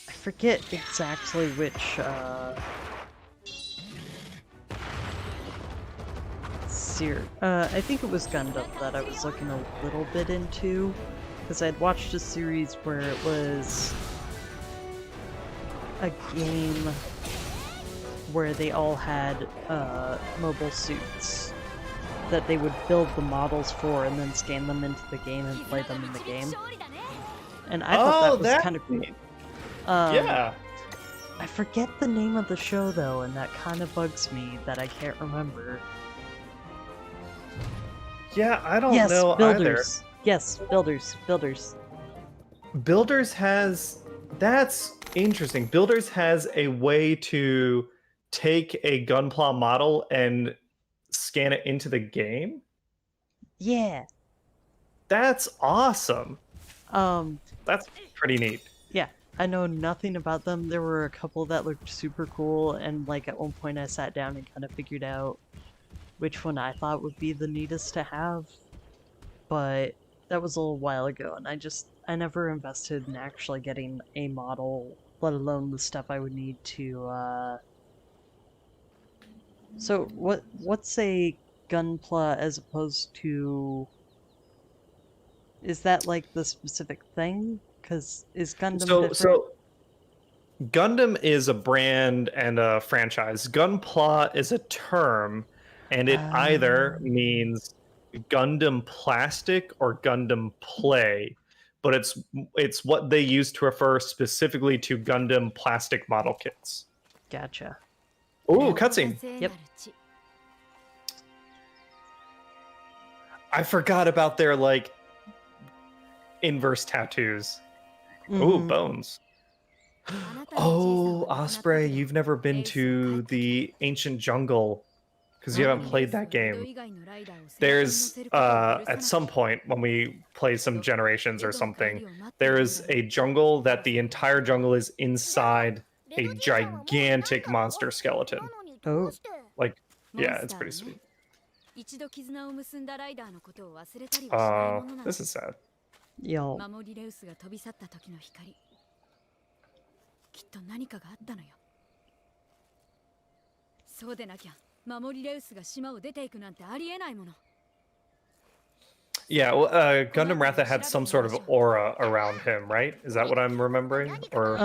I forget exactly which, I think it was Gundam that I was looking a little bit into, because I'd watched a series where it was a game where they all had mobile suits that they would build the models for and then scan them into the game and play them in the game. And I thought that was kind of cool. Yeah. I forget the name of the show though, and that kind of bugs me that I can't remember. Yeah, I don't Yes, know Builders. Yes, Builders. Builders has... That's interesting. Builders has a way to take a Gunpla model and scan it into the game? Yeah. That's awesome. Um, That's pretty neat. yeah, I know nothing about them. There were a couple that looked super cool, and like at one point I sat down and kind of figured out which one I thought would be the neatest to have, but that was a little while ago, and I never invested in actually getting a model, let alone the stuff I would need to, So what's a Gunpla as opposed to... Is that like the specific thing? Because is Gundam different? So Gundam is a brand and a franchise. Gunpla is a term, and it either means Gundam plastic or Gundam play, but it's what they use to refer specifically to Gundam plastic model kits. Gotcha. Ooh, cutscene. Yep. I forgot about their like inverse tattoos. Ooh, bones. Oh, Osprey, you've never been to the ancient jungle because you haven't played that game. There's at some point when we play some generations or something, there is a jungle that the entire jungle is inside a gigantic monster skeleton. Oh. Like, yeah, it's pretty sweet. This is sad. Yo. きっと何かがあったのよ。そうでなきゃ、守りレウスが島を出ていくなんてありえないもの。Yeah, well, Gundam Ratha had some sort of aura around him, right? Is that what I'm remembering? Or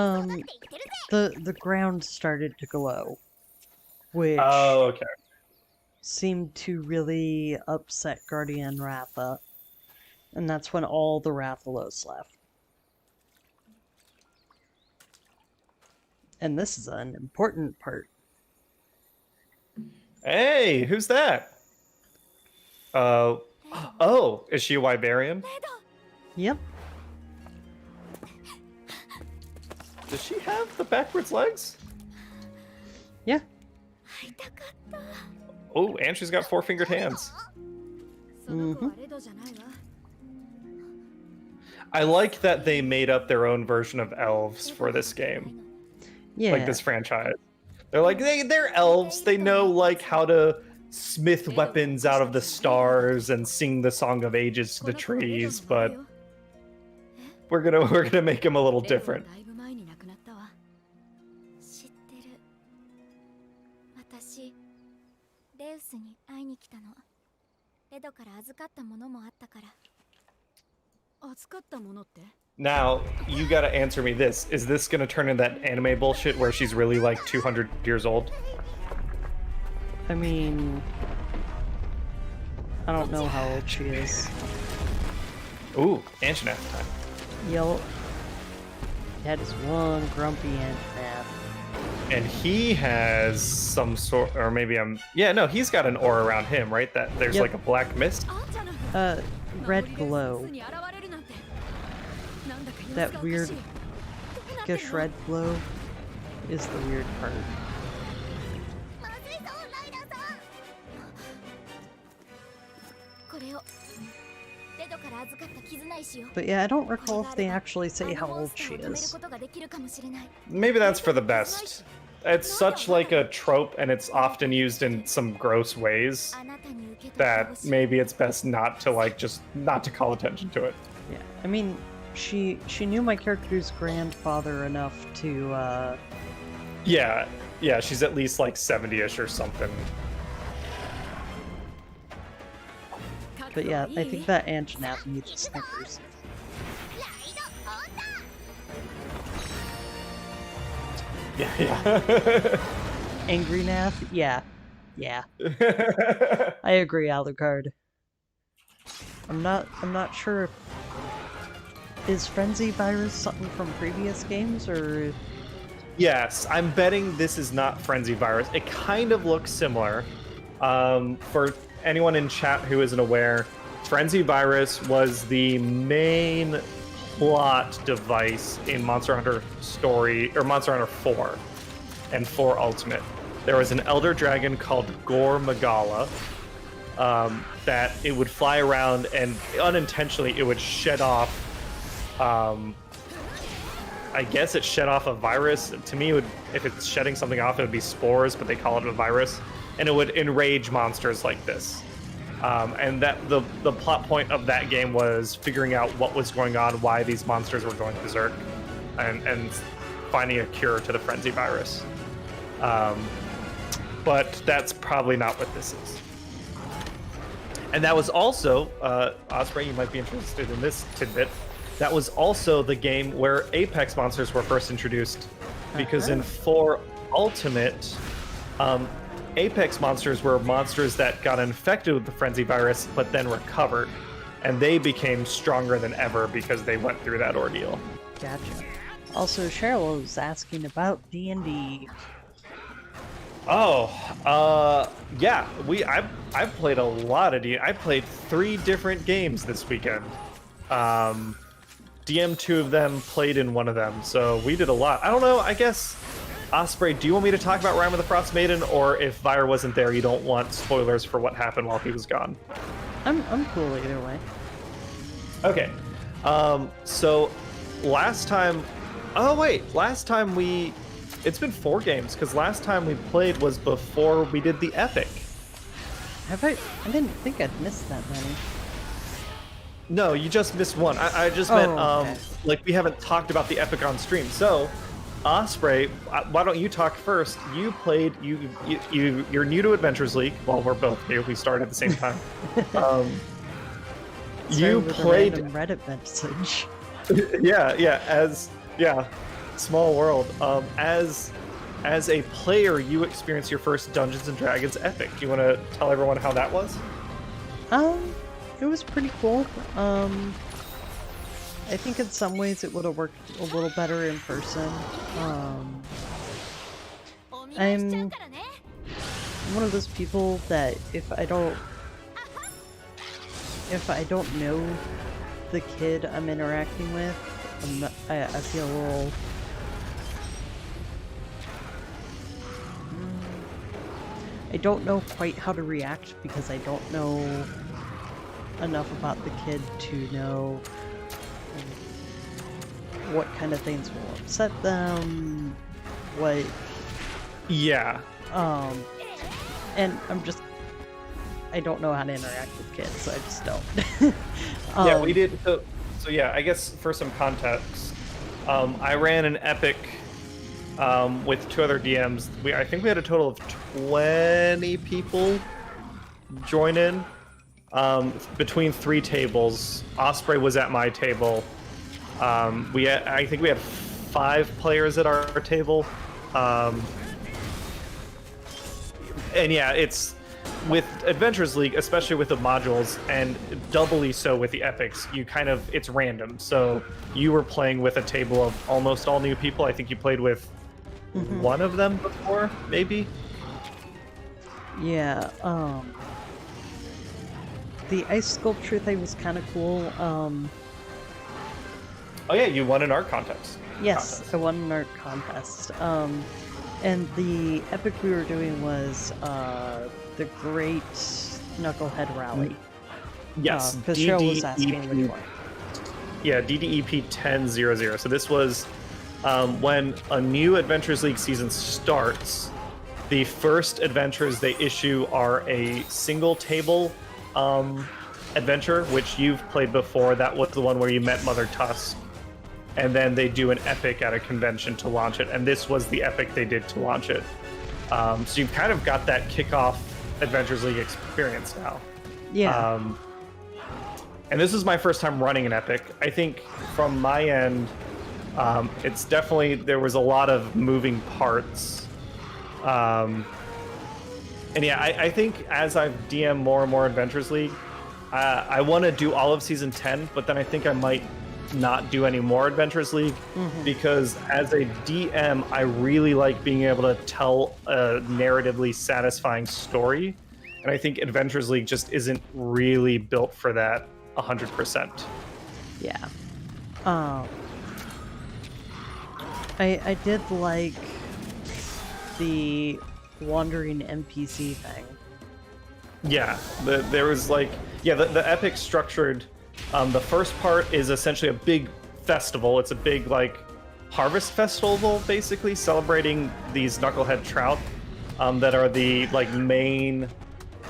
the ground started to glow, which okay. seemed to really upset Gardian Ratha, and that's when all the Rathalos left. And this is an important part. Hey, who's that? Oh, is she a wyverian? Yep. Does she have the backwards legs? Yeah. Oh, and she's got four-fingered hands. I like that they made up their own version of elves for this game. Yeah. Like this franchise. They're like, they're elves. They know like how to smith weapons out of the stars and sing the Song of Ages to the trees, but we're gonna make them a little different. Now, you gotta answer me this. Is this gonna turn into that anime bullshit where she's really like 200 years old? I mean, I don't know how old she is. Ooh, Antoinette time. Yo. That is one grumpy Antoinette. And he has some sort, or maybe yeah, no, he's got an aura around him, right? That there's like a black mist. Red glow. That weird gish red glow is the weird part. But yeah, I don't recall if they actually say how old she is. Maybe that's for the best. It's such like a trope, and it's often used in some gross ways that maybe it's best not to like not to call attention to it. Yeah, I mean, she knew my character's grandfather enough to Yeah, she's at least like 70-ish or something. But yeah, I think that Antoinette needs Snickers. Yeah. Angry Nath? Yeah. I agree, Alucard. I'm not sure if... Is Frenzy Virus something from previous games, or...? Yes, I'm betting this is not Frenzy Virus. It kind of looks similar. For anyone in chat who isn't aware, Frenzy Virus was the main plot device in Monster Hunter Story or Monster Hunter 4 and 4 Ultimate. There was an elder dragon called Gore Magala that it would fly around and unintentionally it would shed off. I guess it shed off a virus. To me, if it's shedding something off, it would be spores, but they call it a virus, and it would enrage monsters like this. And that the plot point of that game was figuring out what was going on, why these monsters were going berserk, and finding a cure to the frenzy virus. But that's probably not what this is. And that was also, Osprey, you might be interested in this tidbit. That was also the game where Apex monsters were first introduced, because in 4 Ultimate, Apex monsters were monsters that got infected with the frenzy virus, but then recovered, and they became stronger than ever because they went through that ordeal. Gotcha. Also, Cheryl was asking about D&D. Oh, yeah. I've played a lot of D&D. I played 3 different games this weekend. DM 2 of them, played in 1 of them, so we did a lot. I don't know, I guess, Osprey, do you want me to talk about Rime of the Frost Maiden, or if Vyre wasn't there, you don't want spoilers for what happened while he was gone? I'm cool either way. Okay, so last time, it's been 4 games, because last time we played was before we did the Epic. I didn't think I'd missed that many. No, you just missed 1. I just meant, okay. like, we haven't talked about the Epic on stream. So, Osprey, why don't you talk first? You played, you're new to Adventures League. Well, we're both new. We started at the same time. You played a Reddit message. small world. As a player, you experienced your first Dungeons and Dragons Epic. Do you want to tell everyone how that was? It was pretty cool. I think in some ways it would have worked a little better in person. I'm one of those people that if I don't know the kid I'm interacting with, I feel a little. I don't know quite how to react because I don't know enough about the kid to know what kind of things will upset them, what... Yeah. And I don't know how to interact with kids, so I just don't. Yeah, we did, so yeah, I guess for some context, I ran an Epic with 2 other DMs. I think we had a total of 20 people join in. Between 3 tables. Osprey was at my table. I think we had 5 players at our table. And yeah, it's with Adventures League, especially with the modules, and doubly so with the epics, it's random. So you were playing with a table of almost all new people. I think you played with one of them before, maybe? Yeah, the ice sculpture thing was kind of cool. Oh yeah, you won an art contest. Yes, I won an art contest. And the epic we were doing was the Great Knucklehead Rally. Yes, because Cheryl was asking which one. Yeah, DDEP 1000. So this was when a new Adventures League season starts. The first adventures they issue are a single table adventure, which you've played before. That was the one where you met Mother Tusk. And then they do an epic at a convention to launch it. And this was the epic they did to launch it. So you've kind of got that kickoff Adventures League experience now. Yeah. And this is my first time running an epic. I think from my end, it's definitely, there was a lot of moving parts. And yeah, I think as I've DM'd more and more Adventures League, I want to do all of Season 10, but then I think I might not do any more Adventures League, because as a DM, I really like being able to tell a narratively satisfying story. And I think Adventures League just isn't really built for that 100%. Yeah. Um, I did like the wandering NPC thing. Yeah, there was like, yeah, the epic structured, the first part is essentially a big festival. It's a big like harvest festival, basically celebrating these knucklehead trout that are the like main,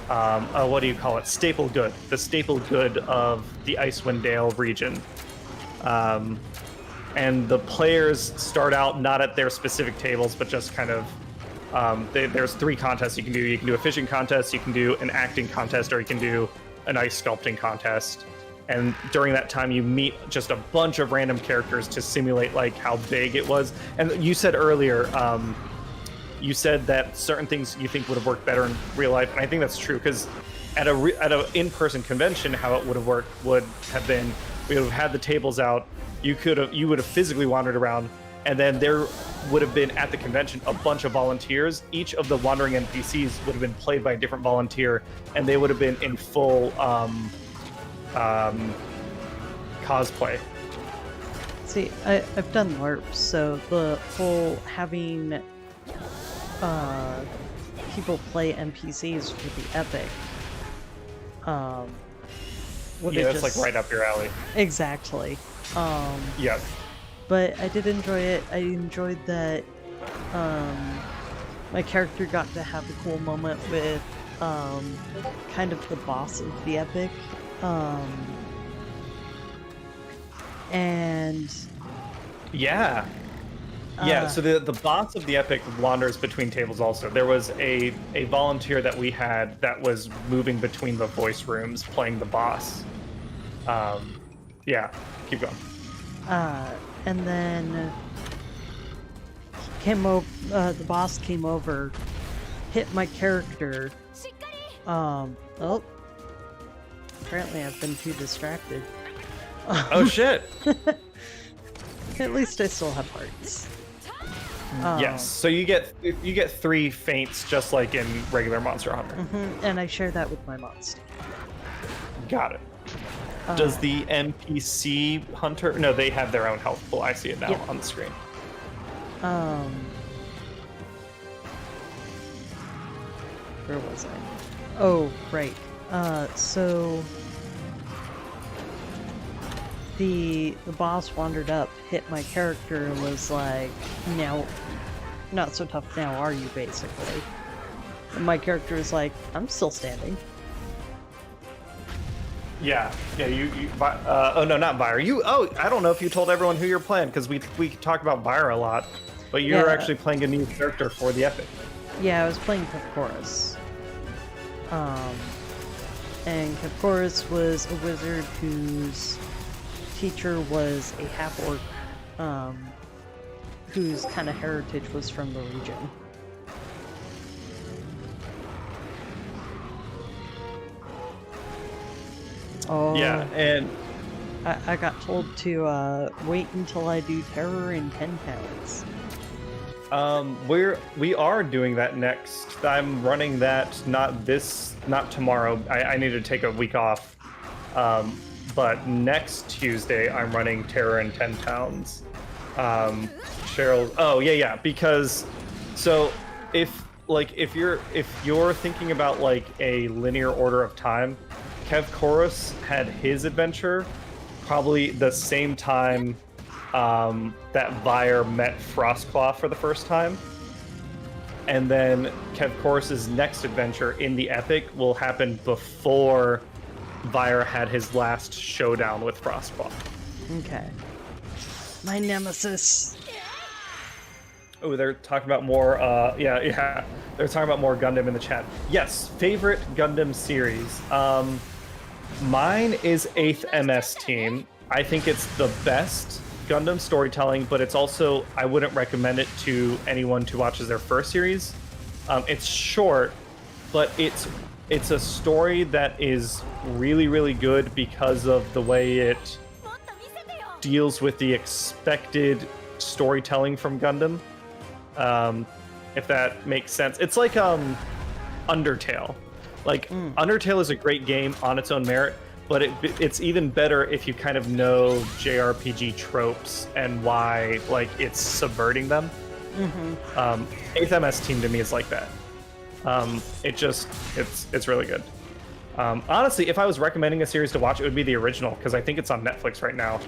what do you call it? Staple good, the staple good of the Icewind Dale region. And the players start out not at their specific tables, but just kind of there's 3 contests you can do. You can do a fishing contest, you can do an acting contest, or you can do an ice sculpting contest. And during that time, you meet just a bunch of random characters to simulate like how big it was. And you said earlier, you said that certain things you think would have worked better in real life, and I think that's true because at a in-person convention, how it would have worked would have been we would have had the tables out. You would have physically wandered around, and then there would have been at the convention a bunch of volunteers. Each of the wandering NPCs would have been played by a different volunteer, and they would have been in full cosplay. See, I've done LARPs, so the whole having people play NPCs for the epic. Yeah, that's like right up your alley. Exactly. Yeah. But I did enjoy it. I enjoyed that my character got to have a cool moment with kind of the boss of the epic. And yeah. So the boss of the epic wanders between tables also. There was a volunteer that we had that was moving between the voice rooms playing the boss. Yeah, keep going. And then the boss came over, hit my character. Oh, apparently I've been too distracted. Oh shit! At least I still have hearts. Yes, so you get 3 faints just like in regular Monster Hunter. And I share that with my Monstie. Got it. Does the NPC hunter? No, they have their own health pool. I see it now on the screen. Where was I? Oh, right. So the boss wandered up, hit my character, and was like, "Now, not so tough now, are you?" Basically, and my character was like, "I'm still standing." Yeah. Oh no, not Byre. I don't know if you told everyone who you're playing because we talk about Byre a lot, but you're actually playing a new character for the epic. Yeah, I was playing Kevkoris. And Kevkoris was a wizard whose teacher was a half-orc, whose kind of heritage was from the region. Oh. Yeah, and I got told to wait until I do Terror in 10 Talents. We are doing that next. I'm running that not tomorrow. I need to take a week off. But next Tuesday I'm running Terror in 10 Towns. Cheryl's because so if you're thinking about like a linear order of time, Kevkoris had his adventure probably the same time that Vyre met Frostclaw for the first time. And then Kevkoris' next adventure in the epic will happen before Vyre had his last showdown with Frostclaw. Okay. My nemesis. Oh, they're talking about more, yeah. They're talking about more Gundam in the chat. Yes, favorite Gundam series. Mine is 8th MS Team. I think it's the best Gundam storytelling, but it's also, I wouldn't recommend it to anyone to watch as their first series. It's short, but it's a story that is really, really good because of the way it deals with the expected storytelling from Gundam. If that makes sense. It's like Undertale. Undertale is a great game on its own merit, but it's even better if you kind of know JRPG tropes and why like it's subverting them. 8th MS Team to me is like that. It's really good. Honestly, if I was recommending a series to watch, it would be the original, because I think it's on Netflix right now.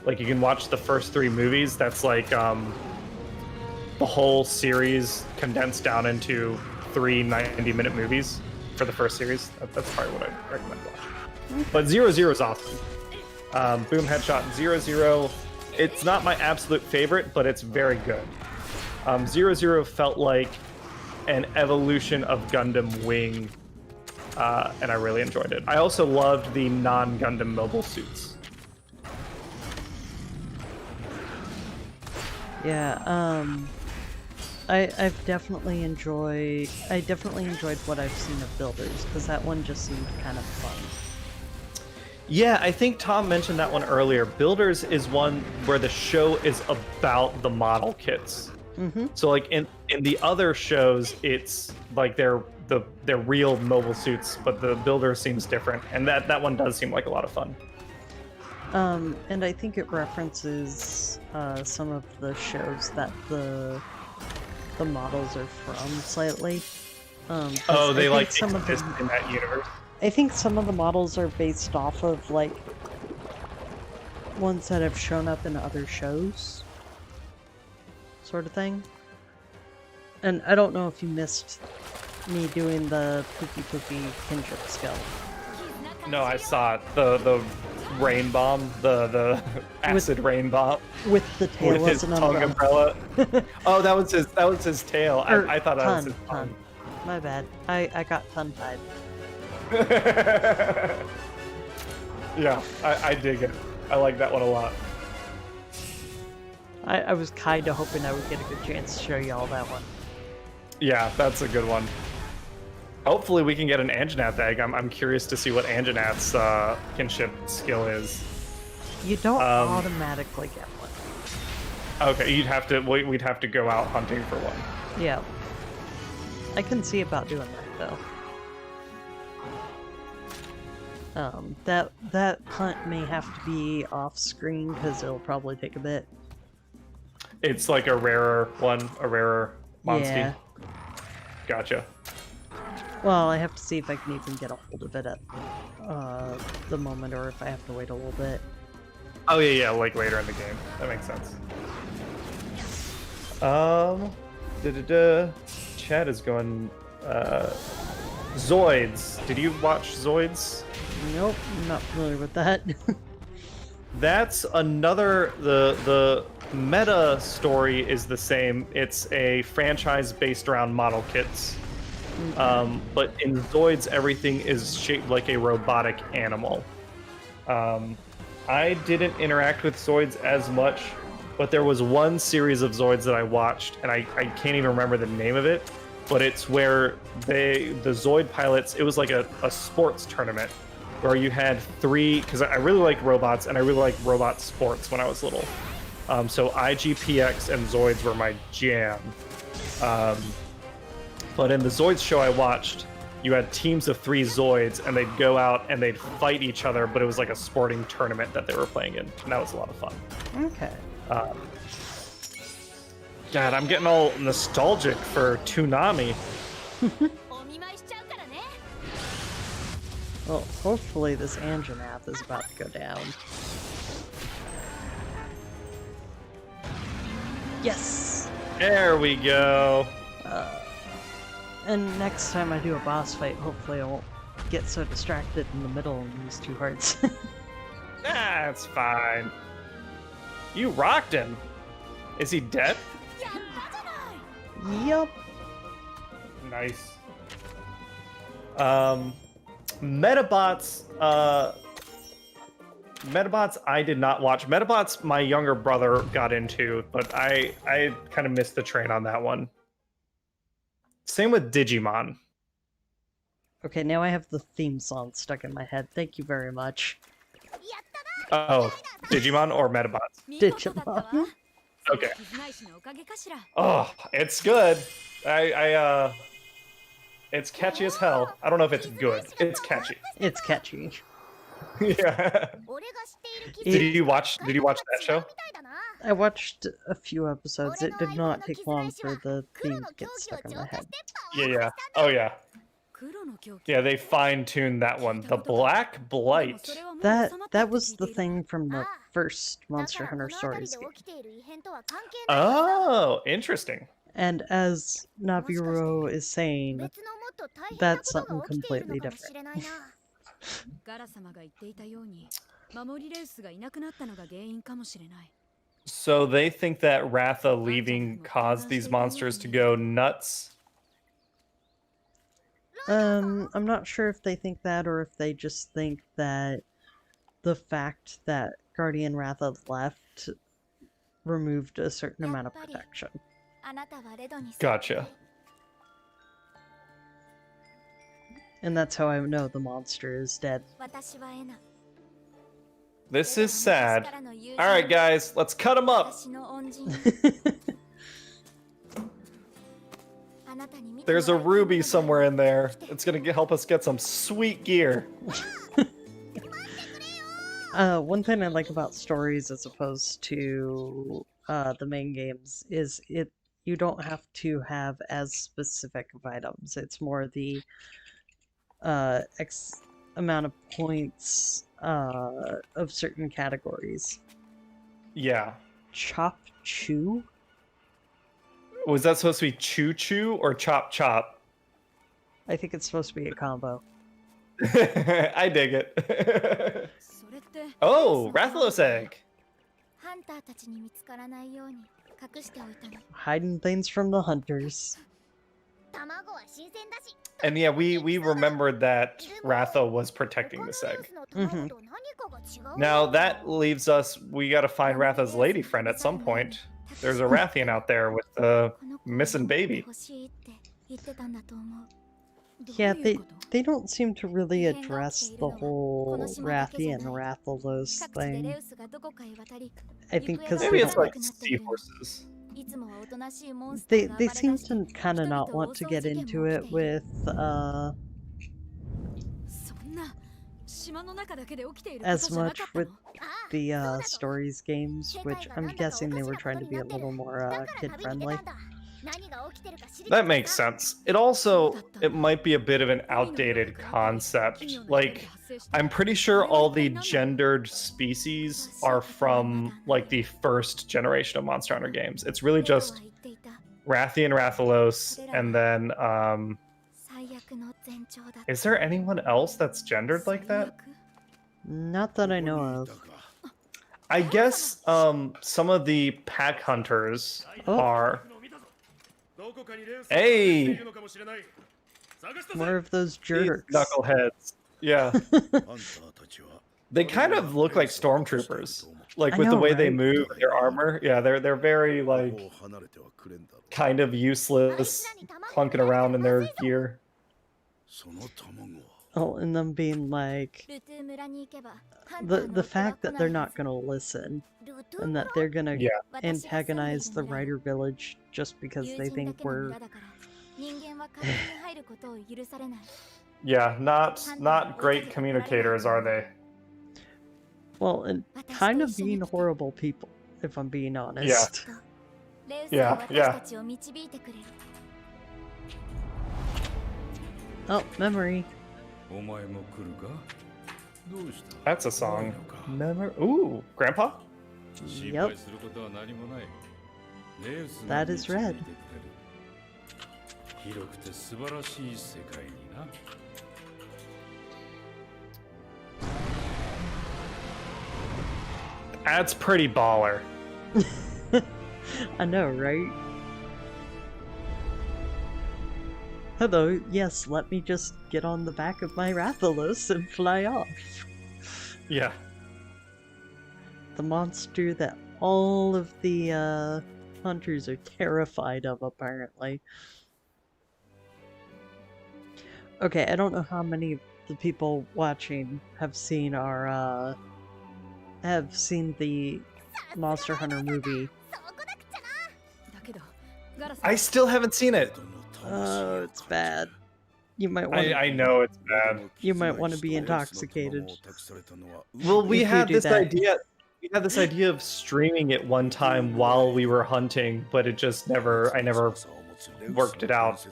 Like, you can watch the first 3 movies. That's like the whole series condensed down into 3 90-minute movies for the first series. That's probably what I'd recommend watching. But 0-0 is awesome. Boom Headshot 0-0. It's not my absolute favorite, but it's very good. 0-0 felt like an evolution of Gundam Wing, and I really enjoyed it. I also loved the non-Gundam mobile suits. Yeah, I definitely enjoyed what I've seen of Builders, because that one just seemed kind of fun. Yeah, I think Tom mentioned that one earlier. Builders is one where the show is about the model kits. So like in the other shows, it's like they're real mobile suits, but the Builder seems different, and that one does seem like a lot of fun. And I think it references some of the shows that the models are from slightly. Oh, they like some exist in that universe. I think some of the models are based off of like ones that have shown up in other shows, sort of thing. And I don't know if you missed me doing the Pukei Pukei kindred skill. No, I saw it. The rain bomb, the acid rain bomb with the tail with his as an tongue umbrella. Oh, that was his tail. I thought that was his tongue. My bad. I got tongue-tied. Yeah, I dig it. I like that one a lot. I was kind of hoping I would get a good chance to show y'all that one. Yeah, that's a good one. Hopefully we can get an Anjanath egg. I'm curious to see what Anjanath's kinship skill is. You don't automatically get one. Okay, we'd have to go out hunting for one. Yeah. I can see about doing that though. That hunt may have to be off screen because it'll probably take a bit. It's like a rarer one, a rarer Monstie. Yeah. Gotcha. Well, I have to see if I can even get a hold of it at the moment, or if I have to wait a little bit. Oh yeah, like later in the game. That makes sense. Chat is going. Zoids. Did you watch Zoids? Nope, I'm not familiar with that. That's another. The meta story is the same. It's a franchise based around model kits. But in Zoids, everything is shaped like a robotic animal. I didn't interact with Zoids as much, but there was one series of Zoids that I watched, and I can't even remember the name of it, but it's where the Zoid pilots, it was like a sports tournament where you had 3, because I really liked robots, and I really liked robot sports when I was little. So IGPX and Zoids were my jam. But in the Zoids show I watched, you had teams of 3 Zoids, and they'd go out and they'd fight each other, but it was like a sporting tournament that they were playing in, and that was a lot of fun. Okay. God, I'm getting all nostalgic for Toonami. Well, hopefully this Anjanath is about to go down. Yes! There we go. And next time I do a boss fight, hopefully I won't get so distracted in the middle and lose 2 hearts. That's fine. You rocked him. Is he dead? Yup. Nice. Metabots. Metabots I did not watch. Metabots my younger brother got into, but I kind of missed the train on that one. Same with Digimon. Okay, now I have the theme song stuck in my head. Thank you very much. Oh, Digimon or Metabots? Digimon. Okay. Oh, it's good. It's catchy as hell. I don't know if it's good. It's catchy. It's catchy. Yeah. Did you watch that show? I watched a few episodes. It did not take long for the theme to get stuck in my head. Yeah. Oh yeah. Yeah, they fine-tuned that one. The Black Blight. That was the thing from the first Monster Hunter Stories game. Oh, interesting. And as Naviru is saying, that's something completely different. ガラ様が言っていたように、守りレウスがいなくなったのが原因かもしれない。 So they think that Ratha leaving caused these monsters to go nuts? I'm not sure if they think that or if they just think that the fact that Gardian Ratha left removed a certain amount of protection. Gotcha. And that's how I know the monster is dead. This is sad. Alright guys, let's cut him up! There's a ruby somewhere in there. It's gonna help us get some sweet gear. One thing I like about stories as opposed to the main games is you don't have to have as specific of items. It's more the X amount of points of certain categories. Yeah. Chop Chew? Was that supposed to be Choo Choo or Chop Chop? I think it's supposed to be a combo. I dig it. Oh, Rathalos egg. Hiding things from the hunters. And yeah, we remembered that Ratha was protecting this egg. Mm-hmm. Now that leaves us, we gotta find Ratha's lady friend at some point. There's a Rathian out there with a missing baby. Yeah, they don't seem to really address the whole Rathian Rathalos thing. I think because Maybe it's like seahorses. They seem to kind of not want to get into it with as much with the stories games, which I'm guessing they were trying to be a little more kid friendly. That makes sense. It might be a bit of an outdated concept. Like, I'm pretty sure all the gendered species are from, like, the first generation of Monster Hunter games. It's really just Rathian, Rathalos, and then, is there anyone else that's gendered like that? Not that I know of. I guess, some of the pack hunters are... Hey! More of those jerks. Knuckleheads. Yeah. They kind of look like stormtroopers. Like, with the way they move their armor. Yeah, they're very, like, kind of useless, clunking around in their gear. Oh, and them being like... The fact that they're not gonna listen, and that they're gonna antagonize the Rider Village just because they think we're... Yeah, not great communicators, are they? Well, and kind of being horrible people, if I'm being honest. Yeah. Oh, memory. That's a song. Ooh, Grandpa? Yep. That is red. That's pretty baller. I know, right? Hello, yes, let me just get on the back of my Rathalos and fly off. Yeah. The monster that all of the hunters are terrified of, apparently. Okay, I don't know how many of the people watching have seen our the Monster Hunter movie. I still haven't seen it. Oh, it's bad. You might want. I know it's bad. You might want to be intoxicated. Well, we If you had do this that. idea. We had this idea of streaming it one time while we were hunting, but it just never. I never worked it out.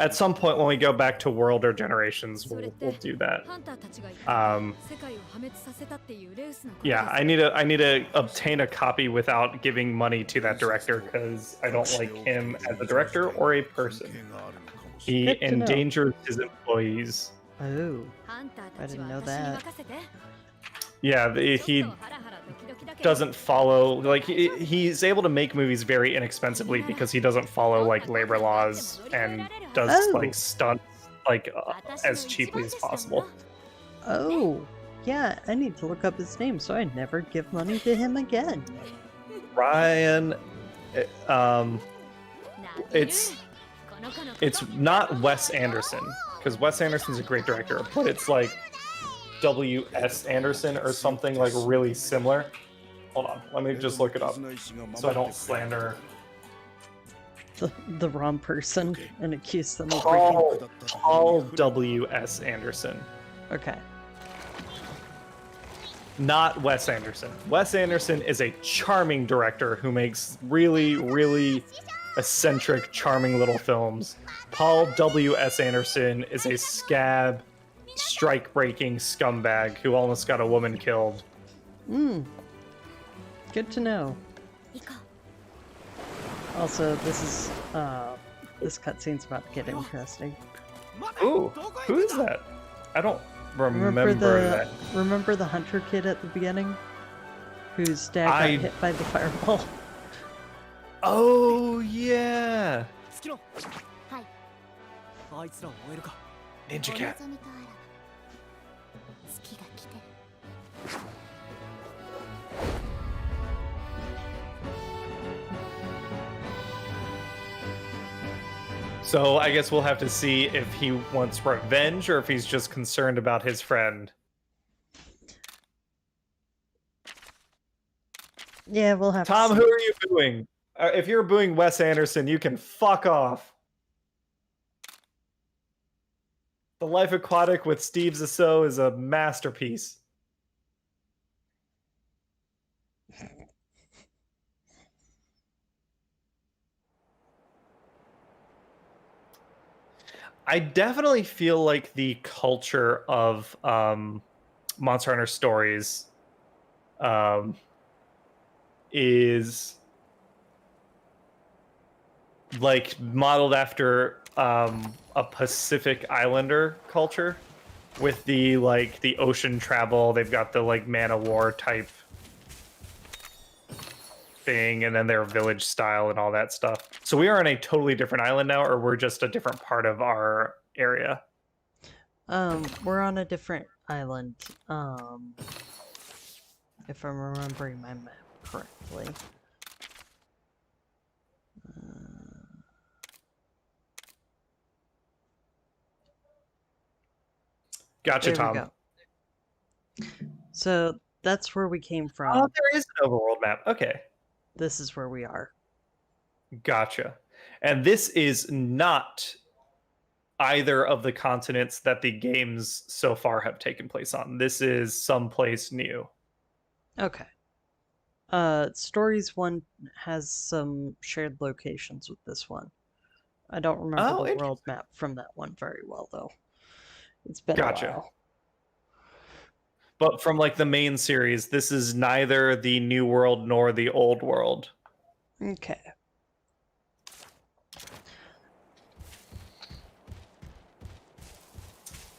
At some point, when we go back to World or Generations, we'll do that. Yeah, I need to obtain a copy without giving money to that director because I don't like him as a director or a person. He Good to know. endangers his employees. Oh, I didn't know that. Yeah, he doesn't follow, like, he's able to make movies very inexpensively because he doesn't follow, like, labor laws and does, Oh. like, stunts, like, as cheaply as possible. Oh, yeah. I need to look up his name so I never give money to him again. Ryan, it's not Wes Anderson, because Wes Anderson's a great director, but it's, like, W.S. Anderson or something, like, really similar. Hold on, let me just look it up so I don't slander The wrong person and accuse them of breaking. Paul W.S. Anderson. Okay. Not Wes Anderson. Wes Anderson is a charming director who makes really, really eccentric, charming little films. Paul W.S. Anderson is a scab, strike-breaking scumbag who almost got a woman killed. Good to know. Also, this cutscene's about to get interesting. Ooh, who is that? I don't remember that. Remember the hunter kid at the beginning? Whose dad got hit by the fireball? Oh, yeah. Ninja Cat. So I guess we'll have to see if he wants revenge or if he's just concerned about his friend. Yeah, we'll have Tom, to see. who are you booing? If you're booing Wes Anderson, you can fuck off. The Life Aquatic with Steve Zissou is a masterpiece. I definitely feel like the culture of Monster Hunter stories is like modeled after a Pacific Islander culture with the ocean travel. They've got the like Man of War type thing, and then their village style and all that stuff. So we are on a totally different island now, or we're just a different part of our area? We're on a different island. If I'm remembering my map correctly. Gotcha, There we Tom. go. So that's where we came from. Oh, there is an overworld map. Okay. This is where we are. Gotcha. And this is not either of the continents that the games so far have taken place on. This is someplace new. Okay. Stories 1 has some shared locations with this one. I don't remember the world map from that one very well, though. It's been a while. But from like the main series, this is neither the New World nor the Old World. Okay.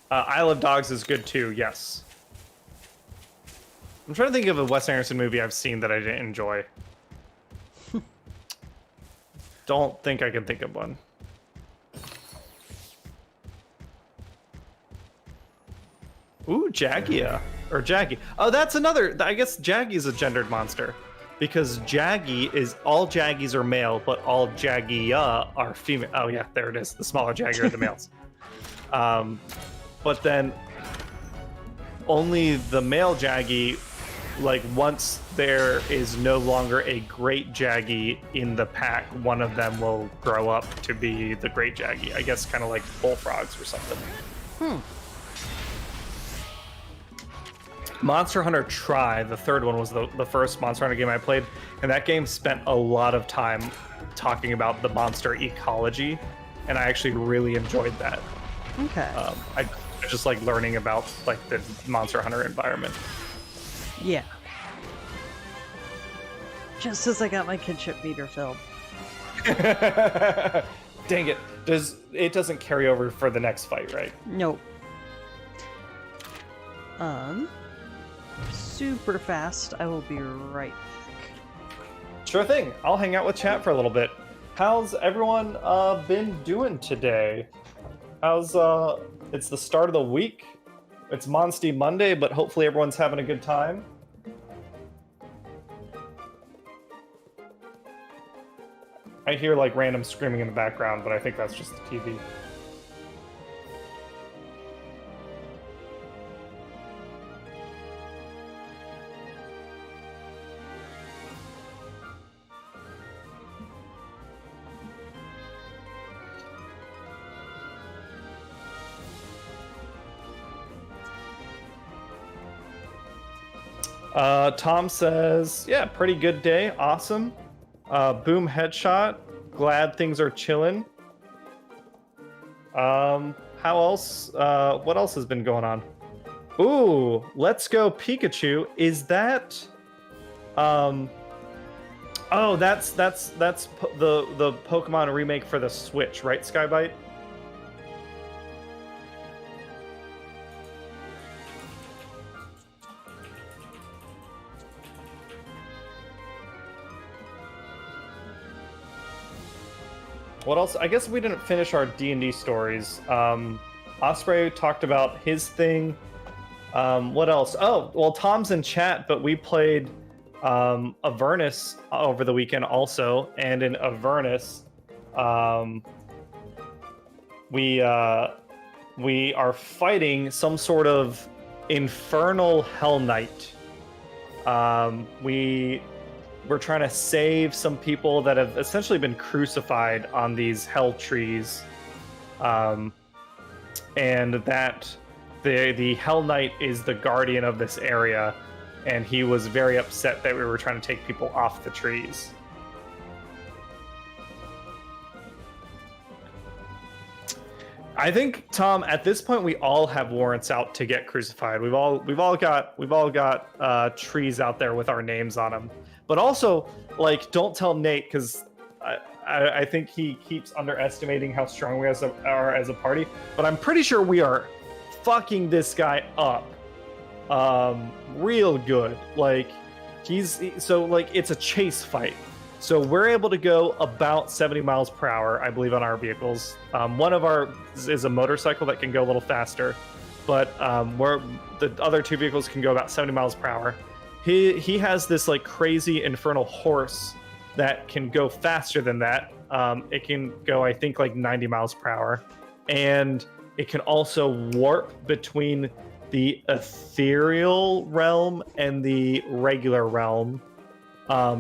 Isle of Dogs is good too, yes. I'm trying to think of a Wes Anderson movie I've seen that I didn't enjoy. Don't think I can think of one. Ooh, Jagia. Or Jaggy. Oh, that's another. I guess Jaggy's a gendered monster. Because Jaggy is. All Jaggies are male, but all Jaggia are female. Oh, yeah, there it is. The smaller Jaggy are the males. But then only the male Jaggy like once there is no longer a great Jaggy in the pack, one of them will grow up to be the great Jaggy. I guess kind of like bullfrogs or something. Monster Hunter Tri, the third one, was the first Monster Hunter game I played, and that game spent a lot of time talking about the monster ecology, and I actually really enjoyed that. Okay. I just like learning about like the Monster Hunter environment. Yeah. Just as I got my kinship meter filled. Dang it. It doesn't carry over for the next fight, right? Nope. Super fast. I will be right back. Sure thing. I'll hang out with chat for a little bit. How's everyone been doing today? How's it's the start of the week. It's Monstie Monday, but hopefully everyone's having a good time. I hear like random screaming in the background, but I think that's just the TV. Tom says, yeah, pretty good day. Awesome. Boom headshot. Glad things are chilling. How else? What else has been going on? Ooh, Let's Go Pikachu. Is that? Oh, that's the Pokemon remake for the Switch, right, Skybite? What else? I guess we didn't finish our D&D stories. Osprey talked about his thing. What else? Oh, well, Tom's in chat, but we played Avernus over the weekend also. And in Avernus, we are fighting some sort of infernal Hell Knight. We're trying to save some people that have essentially been crucified on these hell trees. And that the Hell Knight is the guardian of this area, and he was very upset that we were trying to take people off the trees. I think, Tom, at this point we all have warrants out to get crucified. We've all got trees out there with our names on them. But also, like, don't tell Nate, because I think he keeps underestimating how strong we are as a party. But I'm pretty sure we are fucking this guy up real good. Like, it's a chase fight. So we're able to go about 70 miles per hour, I believe, on our vehicles. One of our is a motorcycle that can go a little faster, but the other two vehicles can go about 70 miles per hour. He has this like crazy infernal horse that can go faster than that. It can go, I think, like 90 miles per hour, and it can also warp between the ethereal realm and the regular realm.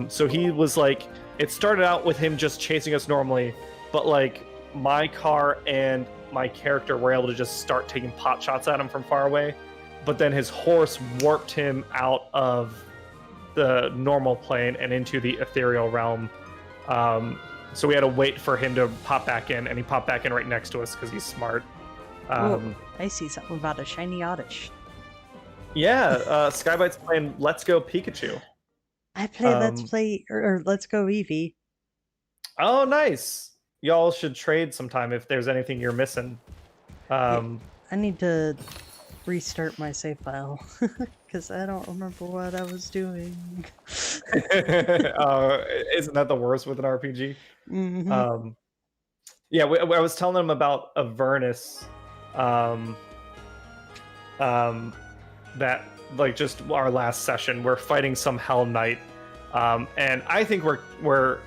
So he was like, it started out with him just chasing us normally, but like my car and my character were able to just start taking pot shots at him from far away. But then his horse warped him out of the normal plane and into the ethereal realm. So we had to wait for him to pop back in, and he popped back in right next to us because he's smart. I see something about a shiny oddish. Yeah, Skybite's playing Let's Go Pikachu. I play Let's Play or Let's Go Eevee. Oh, nice. Y'all should trade sometime if there's anything you're missing. I need to restart my save file because I don't remember what I was doing. Isn't that the worst with an RPG? Mm-hmm. Yeah, I was telling them about Avernus. That like just our last session, we're fighting some Hell Knight, and I think we're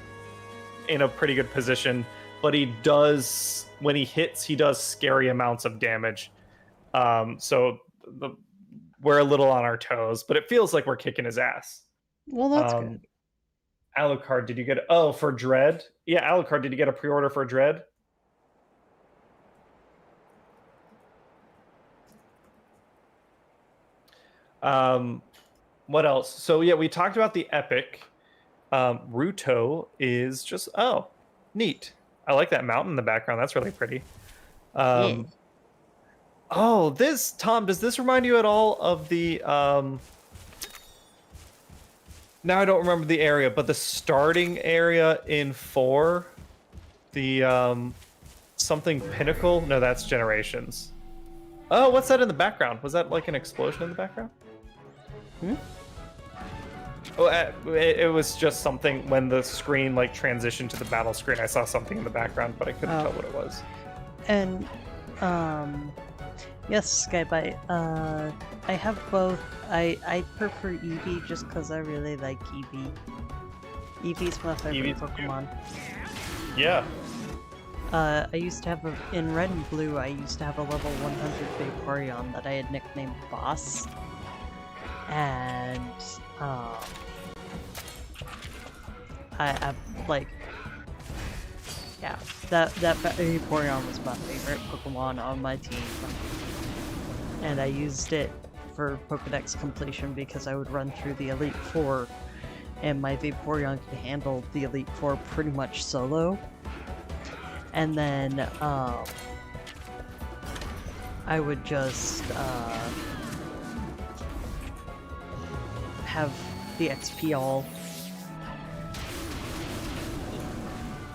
in a pretty good position. But when he hits, he does scary amounts of damage. So we're a little on our toes, but it feels like we're kicking his ass. Well, that's good. Alucard, did you get... Oh, for Dread? Yeah, Alucard, did you get a pre-order for Dread? What else? So yeah, we talked about the epic. Ruto is just... Oh, neat. I like that mountain in the background. That's really pretty. Yeah. Oh, this... Tom, does this remind you at all of the... Now I don't remember the area, but the starting area in 4, the something pinnacle. No, that's Generations. Oh, what's that in the background? Was that like an explosion in the background? Oh, it was just something when the screen like transitioned to the battle screen. I saw something in the background, but I couldn't tell what it was. And yes, Skybite. I have both. I prefer Eevee just because I really like Eevee. Eevee's my favorite Pokemon. Yeah. I used to have in Red and Blue. I used to have a level 100 Vaporeon that I had nicknamed Boss, and I like, yeah, that Vaporeon was my favorite Pokemon on my team, and I used it for Pokedex completion because I would run through the Elite Four, and my Vaporeon could handle the Elite Four pretty much solo. And then I would just have the XP all.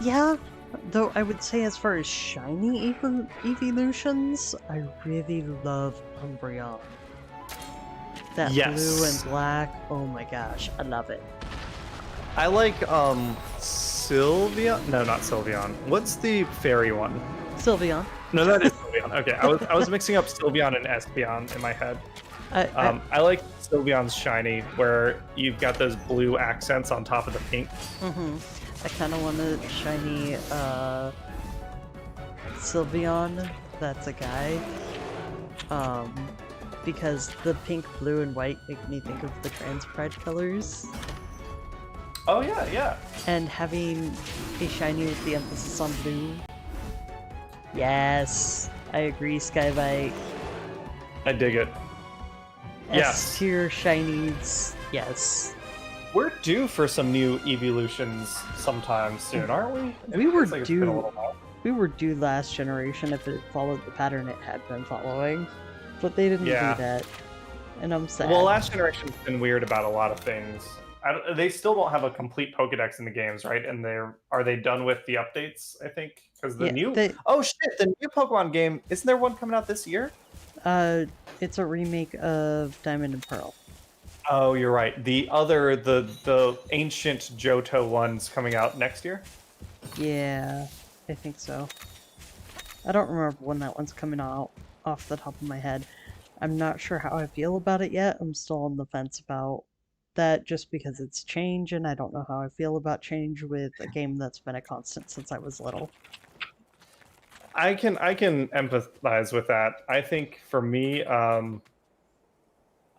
Yeah, though I would say as far as shiny evolutions, I really love Umbreon. That blue and black, oh my gosh, I love it. I like Sylveon? No, not Sylveon. What's the fairy one? Sylveon. No, that is Sylveon. Okay, I was mixing up Sylveon and Espeon in my head. I like Sylveon's shiny, where you've got those blue accents on top of the pink. I kind of want a shiny Sylveon that's a guy. Because the pink, blue, and white make me think of the Trans Pride colors. Oh yeah, yeah. And having a shiny with the emphasis on blue. Yes, I agree, Skybite. I dig it. S tier shinies, yes. We're due for some new evolutions sometime soon, aren't we? We were due. We were due last generation if it followed the pattern it had been following, but they didn't do that, and I'm sad. Well, last generation's been weird about a lot of things. They still don't have a complete Pokedex in the games, right? And are they done with the updates? I think because the new oh shit, the new Pokemon game, isn't there one coming out this year? It's a remake of Diamond and Pearl. Oh, you're right. The ancient Johto one's coming out next year. Yeah, I think so. I don't remember when that one's coming out off the top of my head. I'm not sure how I feel about it yet. I'm still on the fence about that just because it's change, and I don't know how I feel about change with a game that's been a constant since I was little. I can empathize with that. I think for me, I'm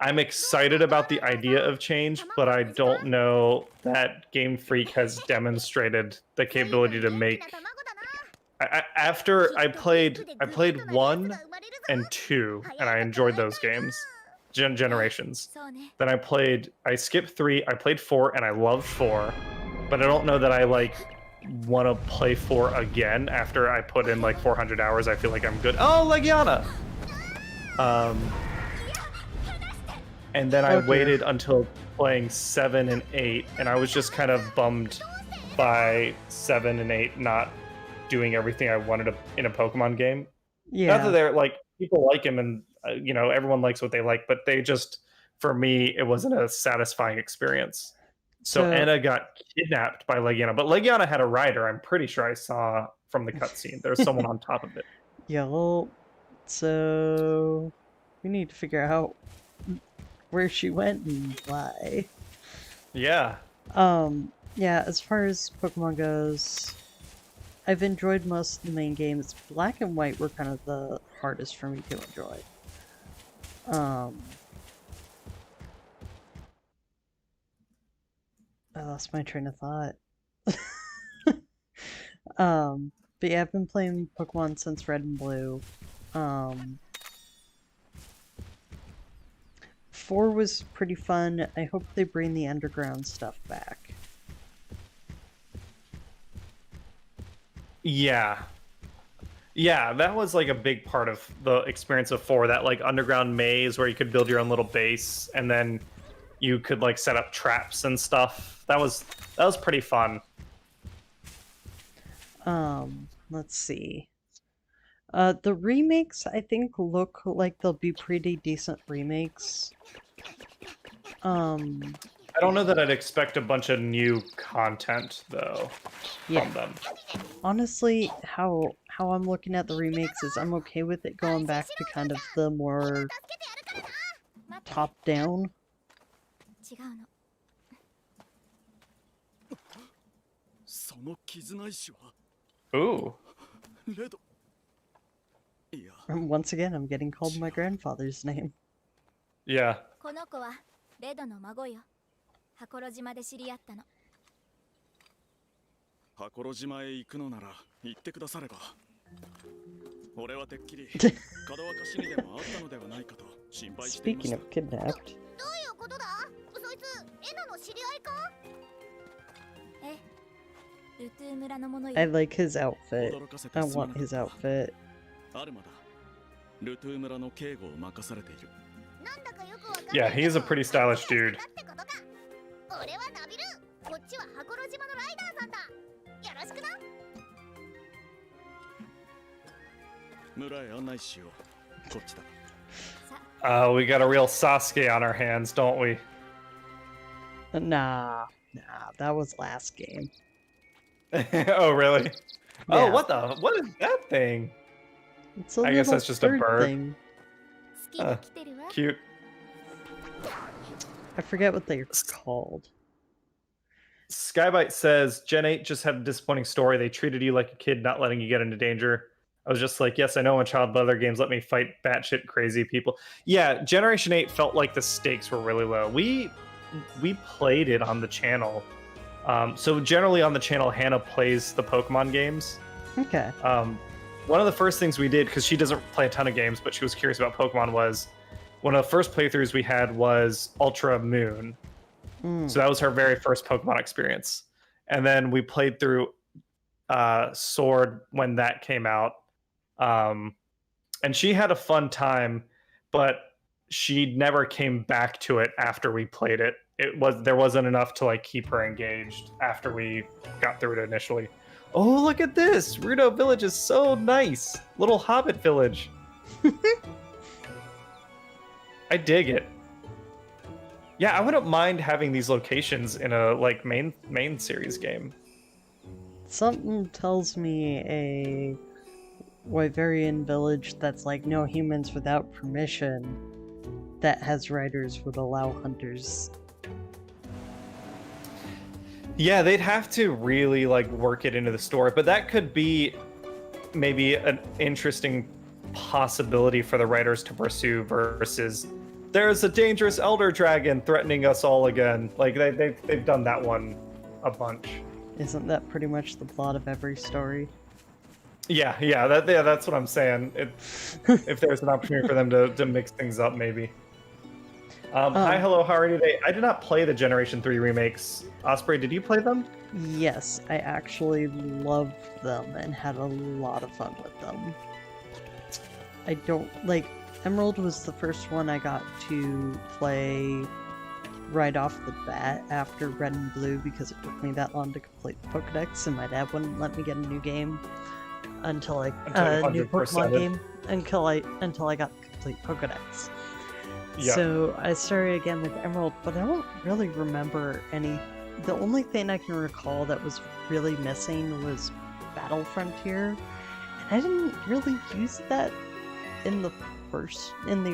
excited about the idea of change, but I don't know that Game Freak has demonstrated the capability to make. After I played 1 and 2, and I enjoyed those games. Generations. Then I skipped 3, I played 4, and I loved 4, but I don't know that I want to play 4 again after I put in 400 hours. I feel like I'm good. Oh, Legiana! And then I waited until playing 7 and 8, and I was just kind of bummed by 7 and 8 not doing everything I wanted in a Pokemon game. Yeah. Not that they're people like him and everyone likes what they like, but they just, for me, it wasn't a satisfying experience. So Anna got kidnapped by Legiana, but Legiana had a rider. I'm pretty sure I saw from the cutscene. There's someone on top of it. Yeah, well, so we need to figure out where she went and why. Yeah. Yeah, as far as Pokemon goes, I've enjoyed most of the main games. Black and White were kind of the hardest for me to enjoy. I lost my train of thought. But yeah, I've been playing Pokemon since Red and Blue. 4 was pretty fun. I hope they bring the underground stuff back. Yeah. Yeah, that was like a big part of the experience of 4, that like underground maze where you could build your own little base and then you could like set up traps and stuff. That was pretty fun. Let's see. The remakes, I think, look like they'll be pretty decent remakes. I don't know that I'd expect a bunch of new content though from them. Honestly, how I'm looking at the remakes is I'm okay with it going back to kind of the more top-down. 違うの。その絆石は Ooh. レド。いや、 Once again, I'm getting called my grandfather's name. Yeah. この子はレドの孫よ。箱呂島で知り合ったの。箱呂島へ行くのなら行ってくだされば。俺はてっきり門若しにでもあったのではないかと心配していまし Speaking た。 of kidnapped, どういうことだ？そいつエナの知り合いか？え、ルトゥー村のものよ。 I like his outfit. 驚かせて I すま want なかっ his た。 outfit. アルマだ。ルトゥー村の警護を任されている。 なんだかよくわかんない Yeah, he is a pretty stylish dude. ってことか。俺はナビル。こっちは箱呂島のライダーさんだ。よろしくな。村へ案内しよう。こっちだ。 We got a real Sasuke on our hands, don't we? Nah, that was last game. Oh, really? Oh, Yeah. what is that thing? It's a I guess little that's just a bird bird. thing. 好きが来てるわ。 Cute. I forget what they're called. Skybite says Gen 8 just had a disappointing story. They treated you like a kid, not letting you get into danger. I was just like, yes, I know, in child, but other games let me fight batshit crazy people. Yeah, Generation 8 felt like the stakes were really low. We played it on the channel. So generally on the channel, Hannah plays the Pokemon games. Okay. One of the first things we did, because she doesn't play a ton of games, but she was curious about Pokemon, was one of the first playthroughs we had was Ultra Moon. So that was her very first Pokemon experience. And then we played through Sword when that came out. And she had a fun time, but she never came back to it after we played it. There wasn't enough to like keep her engaged after we got through it initially. Oh, look at this! Rudo Village is so nice! Little Hobbit village. I dig it. Yeah, I wouldn't mind having these locations in a like main series game. Something tells me a wyverian village that's like no humans without permission that has riders would allow hunters. Yeah, they'd have to really like work it into the story, but that could be maybe an interesting possibility for the writers to pursue versus there's a dangerous elder dragon threatening us all again. Like they've done that one a bunch. Isn't that pretty much the plot of every story? Yeah, that's what I'm saying. If there's an opportunity for them to mix things up, maybe. Hi, hello, how are you today? I did not play the Generation 3 remakes. Osprey, did you play them? Yes, I actually loved them and had a lot of fun with them. I don't like Emerald was the first one I got to play right off the bat after Red and Blue because it took me that long to complete the Pokedex and my dad wouldn't let me get a new game until I new Pokemon game until I got the complete Pokedex. Yeah. So I started again with Emerald, but I don't really remember any. The only thing I can recall that was really missing was Battle Frontier, and I didn't really use that in the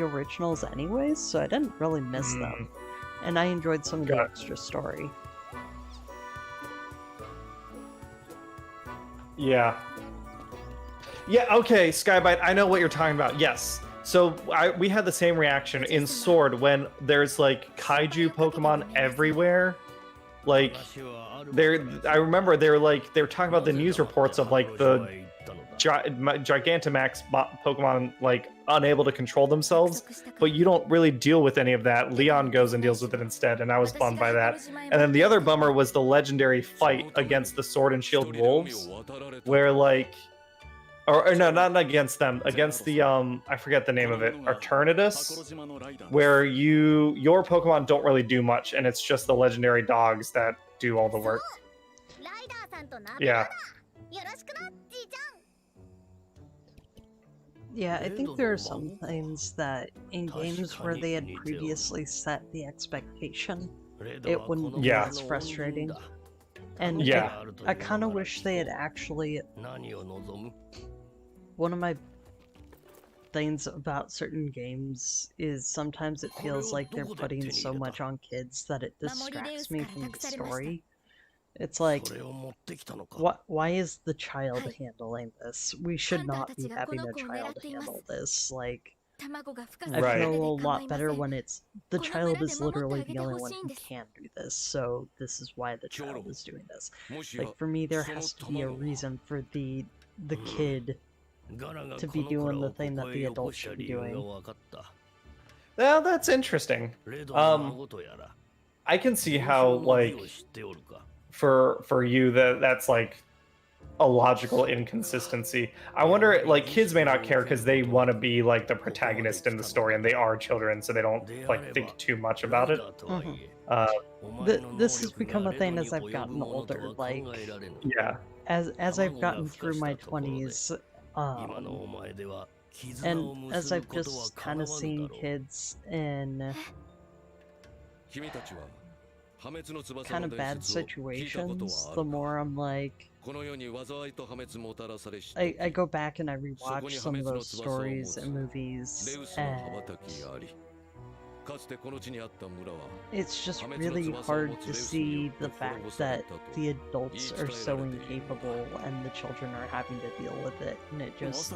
originals anyways, so I didn't really miss them. And I enjoyed some of the extra story. Yeah. Yeah, okay, Skybite, I know what you're talking about. Yes. So we had the same reaction in Sword when there's like kaiju Pokemon everywhere. Like, I remember they were talking about the news reports of like the Gigantamax Pokemon like unable to control themselves, but you don't really deal with any of that. Leon goes and deals with it instead, and I was bummed by that. And then the other bummer was the legendary fight against the Sword and Shield Wolves, where like, or no, not against them, against the I forget the name of it, Eternatus, where your Pokemon don't really do much, and it's just the legendary dogs that do all the work. Yeah. Yeah, I think there are some things that in games where they had previously set the expectation, it wouldn't be as frustrating. And Yeah. I kind of wish they had actually... One of my things about certain games is sometimes it feels like they're putting so much on kids that it distracts me from the story. It's like, why is the child handling this? We should not be having a child handle this. Like, I Right. feel a lot better when it's the child is literally the only one who can do this, so this is why the child is doing this. Like, for me, there has to be a reason for the kid to be doing the thing that the adult should be doing. Well, that's interesting. I can see how, like, for you that's like a logical inconsistency. I wonder, like, kids may not care because they want to be like the protagonist in the story, and they are children, so they don't like think too much about it. This has become a thing as I've gotten older. Like, Yeah. as I've gotten through my 20s, and as I've just kind of seen kids in kind of bad situations, the more I'm like, I go back and I rewatch some of those stories and movies, and it's just really hard to see the fact that the adults are so incapable and the children are having to deal with it, and it just...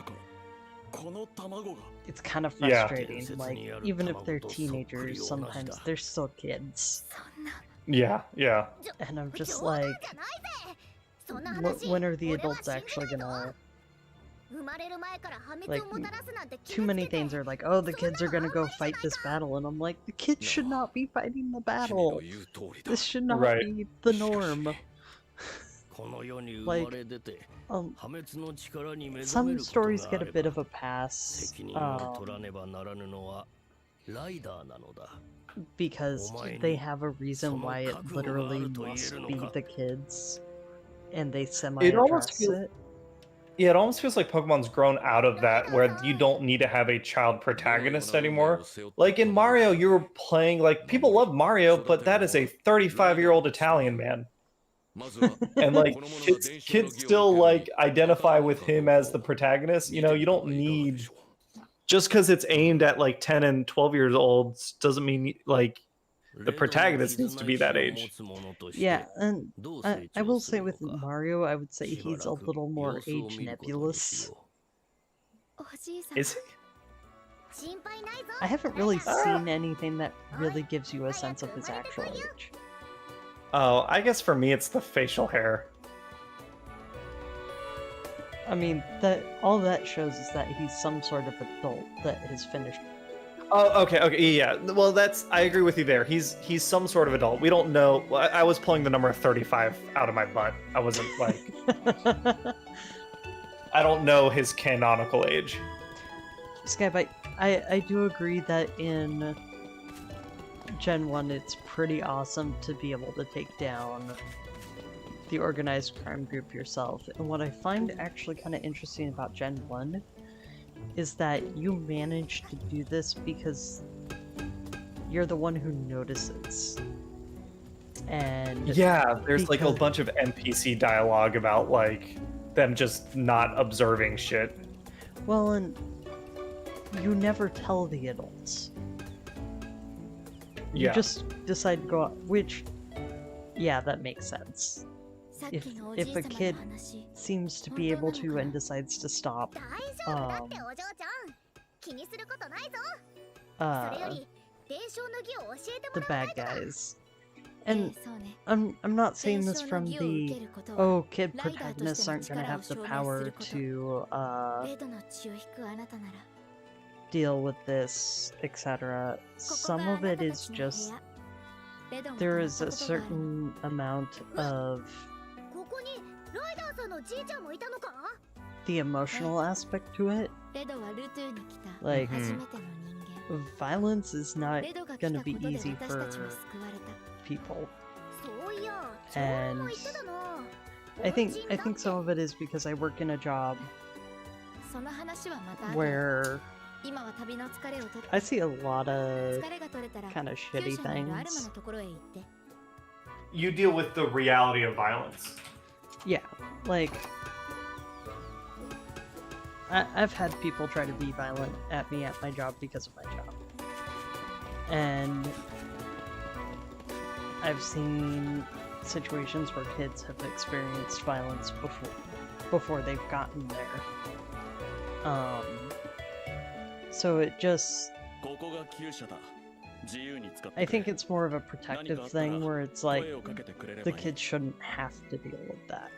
It's kind of frustrating. Like, even if they're teenagers, sometimes they're still kids. Yeah. And I'm just like, when are the adults actually gonna... Like, too many things are like, oh, the kids are gonna go fight this battle, and I'm like, the kids should not be fighting the battle. This should not be the norm. Like, some stories get a bit of a pass, because they have a reason why it literally must be the kids, and they semi-address it. Yeah, it almost feels like Pokemon's grown out of that, where you don't need to have a child protagonist anymore. Like in Mario, you were playing, like, people love Mario, but that is a 35-year-old Italian man. And like, kids still like identify with him as the protagonist. You know, you don't need, just because it's aimed at like 10 and 12 years olds doesn't mean like the protagonist needs to be that age. Yeah, and I will say with Mario, I would say he's a little more age nebulous. Is he? I haven't really seen anything that really gives you a sense of his actual age. Oh, I guess for me it's the facial hair. I mean, all that shows is that he's some sort of adult that has finished. Oh, okay, yeah. Well, I agree with you there. He's some sort of adult. We don't know. I was pulling the number 35 out of my butt. I wasn't like. I don't know his canonical age. Skybite, I do agree that in Gen 1 it's pretty awesome to be able to take down the organized crime group yourself. And what I find actually kind of interesting about Gen 1 is that you manage to do this because you're the one who notices. And yeah, there's like a bunch of NPC dialogue about like them just not observing shit. Well, and you never tell the adults. You just decide to go out, which, yeah, that makes sense. If a kid seems to be able to and decides to stop the bad guys, And I'm not saying this from the kid protagonists aren't gonna have the power to deal with this, etc. Some of it is just there is a certain amount of the emotional aspect to it. Like, violence is not gonna be easy for people. And I think some of it is because I work in a job where I see a lot of kind of shitty things. You deal with the reality of violence. Yeah, like I've had people try to be violent at me at my job because of my job. And I've seen situations where kids have experienced violence before they've gotten there. So it just... I think it's more of a protective thing where it's like, the kids shouldn't have to deal with that.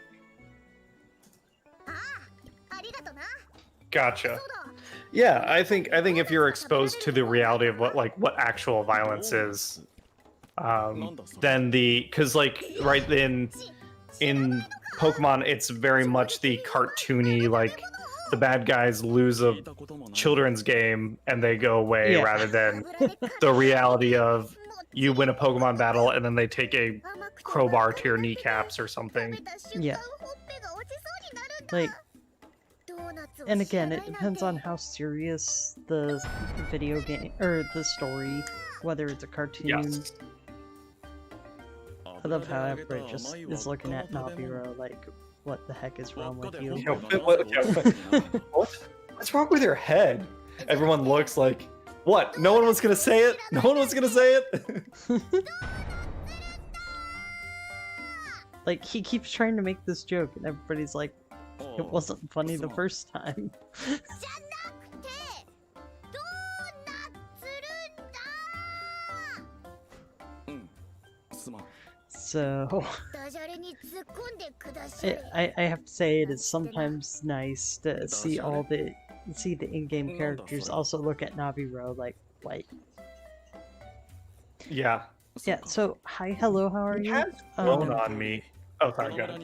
Gotcha. Yeah, I think if you're exposed to the reality of what actual violence is, then because right in Pokemon, it's very much the cartoony, like the bad guys lose a children's game and they go away, rather than the reality of you win a Pokemon battle and then they take a crowbar to your kneecaps or something. Yeah. Like, and again, it depends on how serious the video game or the story, whether it's a cartoon. Yes. I love how Everett just is looking at Nabiro like, what the heck is wrong with you? What's wrong with your head? Everyone looks like, what? No one was gonna say it? No one was gonna say it? Like, he keeps trying to make this joke and everybody's like, it wasn't funny the first time. So, I have to say it is sometimes nice to see the in-game characters also look at Nabiro like, wait. Yeah. Yeah, so, hi, hello, how are you? Blown on me. Oh, sorry, got it.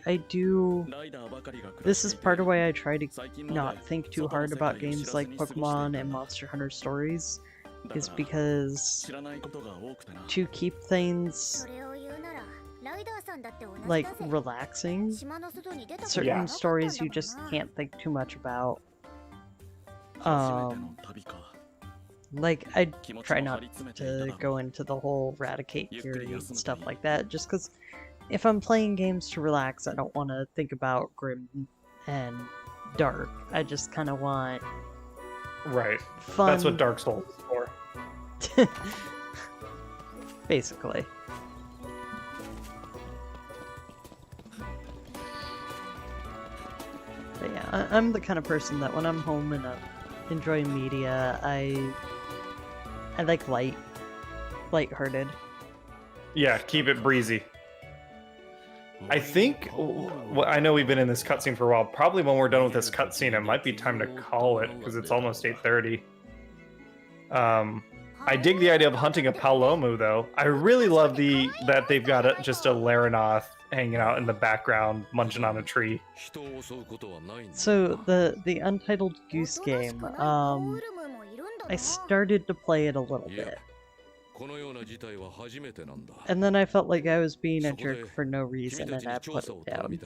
I do... This is part of why I try to not think too hard about games like Pokemon and Monster Hunter Stories, is because to keep things like relaxing, certain stories you just can't think too much about. Like, I try not to go into the whole Eradicate theory and stuff like that, just because if I'm playing games to relax, I don't want to think about grim and dark. I just kind of want fun. That's what Dark Souls is for. Basically. But yeah, I'm the kind of person that when I'm home and enjoying media, I like lighthearted. Yeah, keep it breezy. I think, I know we've been in this cutscene for a while. Probably when we're done with this cutscene, it might be time to call it, because it's almost 8:30. I dig the idea of hunting a Palomu, though. I really love that they've got just a Laranoth hanging out in the background, munching on a tree. So, the Untitled Goose Game, I started to play it a little bit. And then I felt like I was being a jerk for no reason, and I put it down.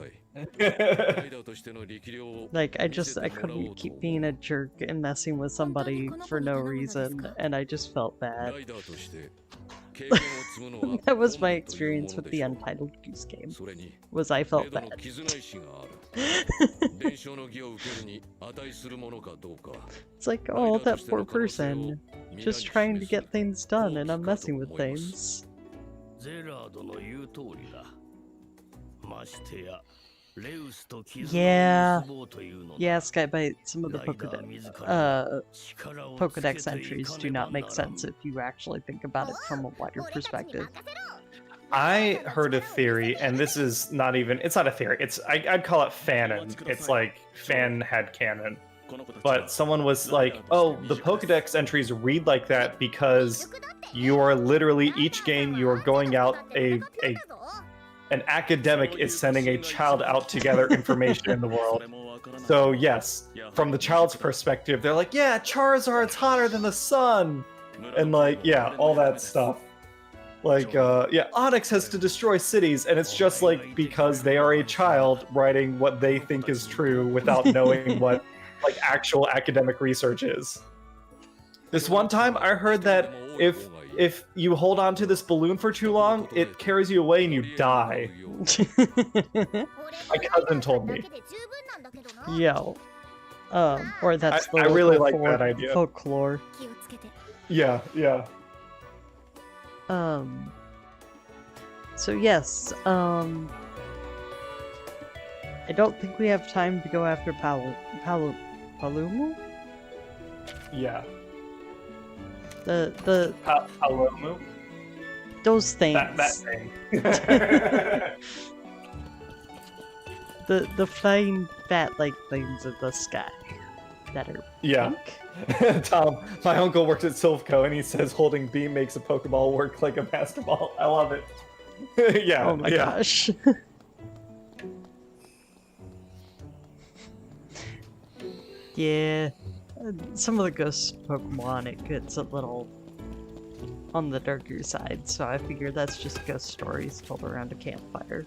Like, I couldn't keep being a jerk and messing with somebody for no reason, and I just felt bad. That was my experience with the Untitled Goose Game, was I felt bad. It's like, oh, that poor person, just trying to get things done and I'm messing with things. Yeah. Yeah, Skybite, some of the Pokedex entries do not make sense if you actually think about it from a wider perspective. I heard a theory, and this is not even, it's not a theory, I'd call it fanon. It's like fan had canon. But someone was like, oh, the Pokedex entries read like that because you are literally, each game you are going out, an academic is sending a child out to gather information in the world. So yes, from the child's perspective, they're like, yeah, Charizard's hotter than the sun! And like, yeah, all that stuff. Like, yeah, Onyx has to destroy cities, and it's just like because they are a child writing what they think is true without knowing what like actual academic research is. This one time I heard that if you hold on to this balloon for too long, it carries you away and you die. My cousin told me. Yo. Or that's the I really like that idea. Folklore. Yeah, yeah. So yes, I don't think we have time to go after Palumu? Yeah. The Palumu? those things. That thing. the flying bat-like things in the sky that are yeah. pink. Tom, my uncle works at Silphco, and he says holding B makes a Pokeball work like a basketball. I love it. Yeah. Oh my gosh. Yeah. Some of the ghost Pokemon, it gets a little on the darker side, so I figure that's just ghost stories told around a campfire.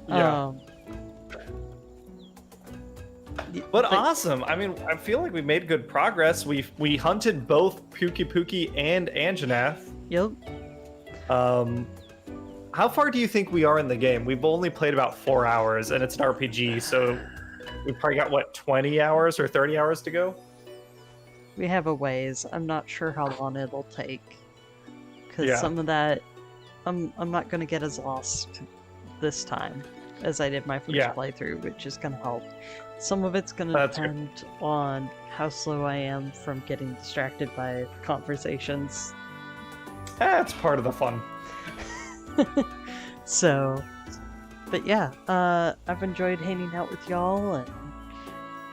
Yeah. But awesome! I mean, I feel like we made good progress. We hunted both Pukei Pukei and Anjanath. Yep. How far do you think we are in the game? We've only played about 4 hours, and it's an RPG, so we've probably got, what, 20 hours or 30 hours to go? We have a ways. I'm not sure how long it'll take. Because Yeah. some of that, I'm not going to get as lost this time as I did my first playthrough, which is going to help. Some of it's going to depend on how slow I am from getting distracted by conversations. That's part of the fun. So, but yeah, I've enjoyed hanging out with y'all and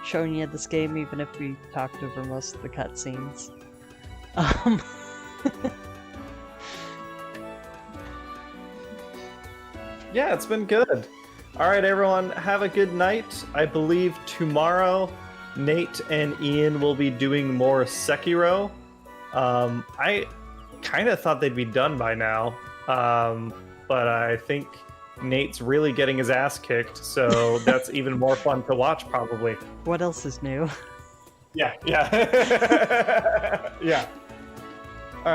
showing you this game, even if we talked over most of the cutscenes. Yeah, it's been good. All right, everyone, have a good night. I believe tomorrow Nate and Ian will be doing more Sekiro. I kind of thought they'd be done by now, but I think Nate's really getting his ass kicked, so that's even more fun to watch, probably. What else is new? Yeah, yeah. Yeah.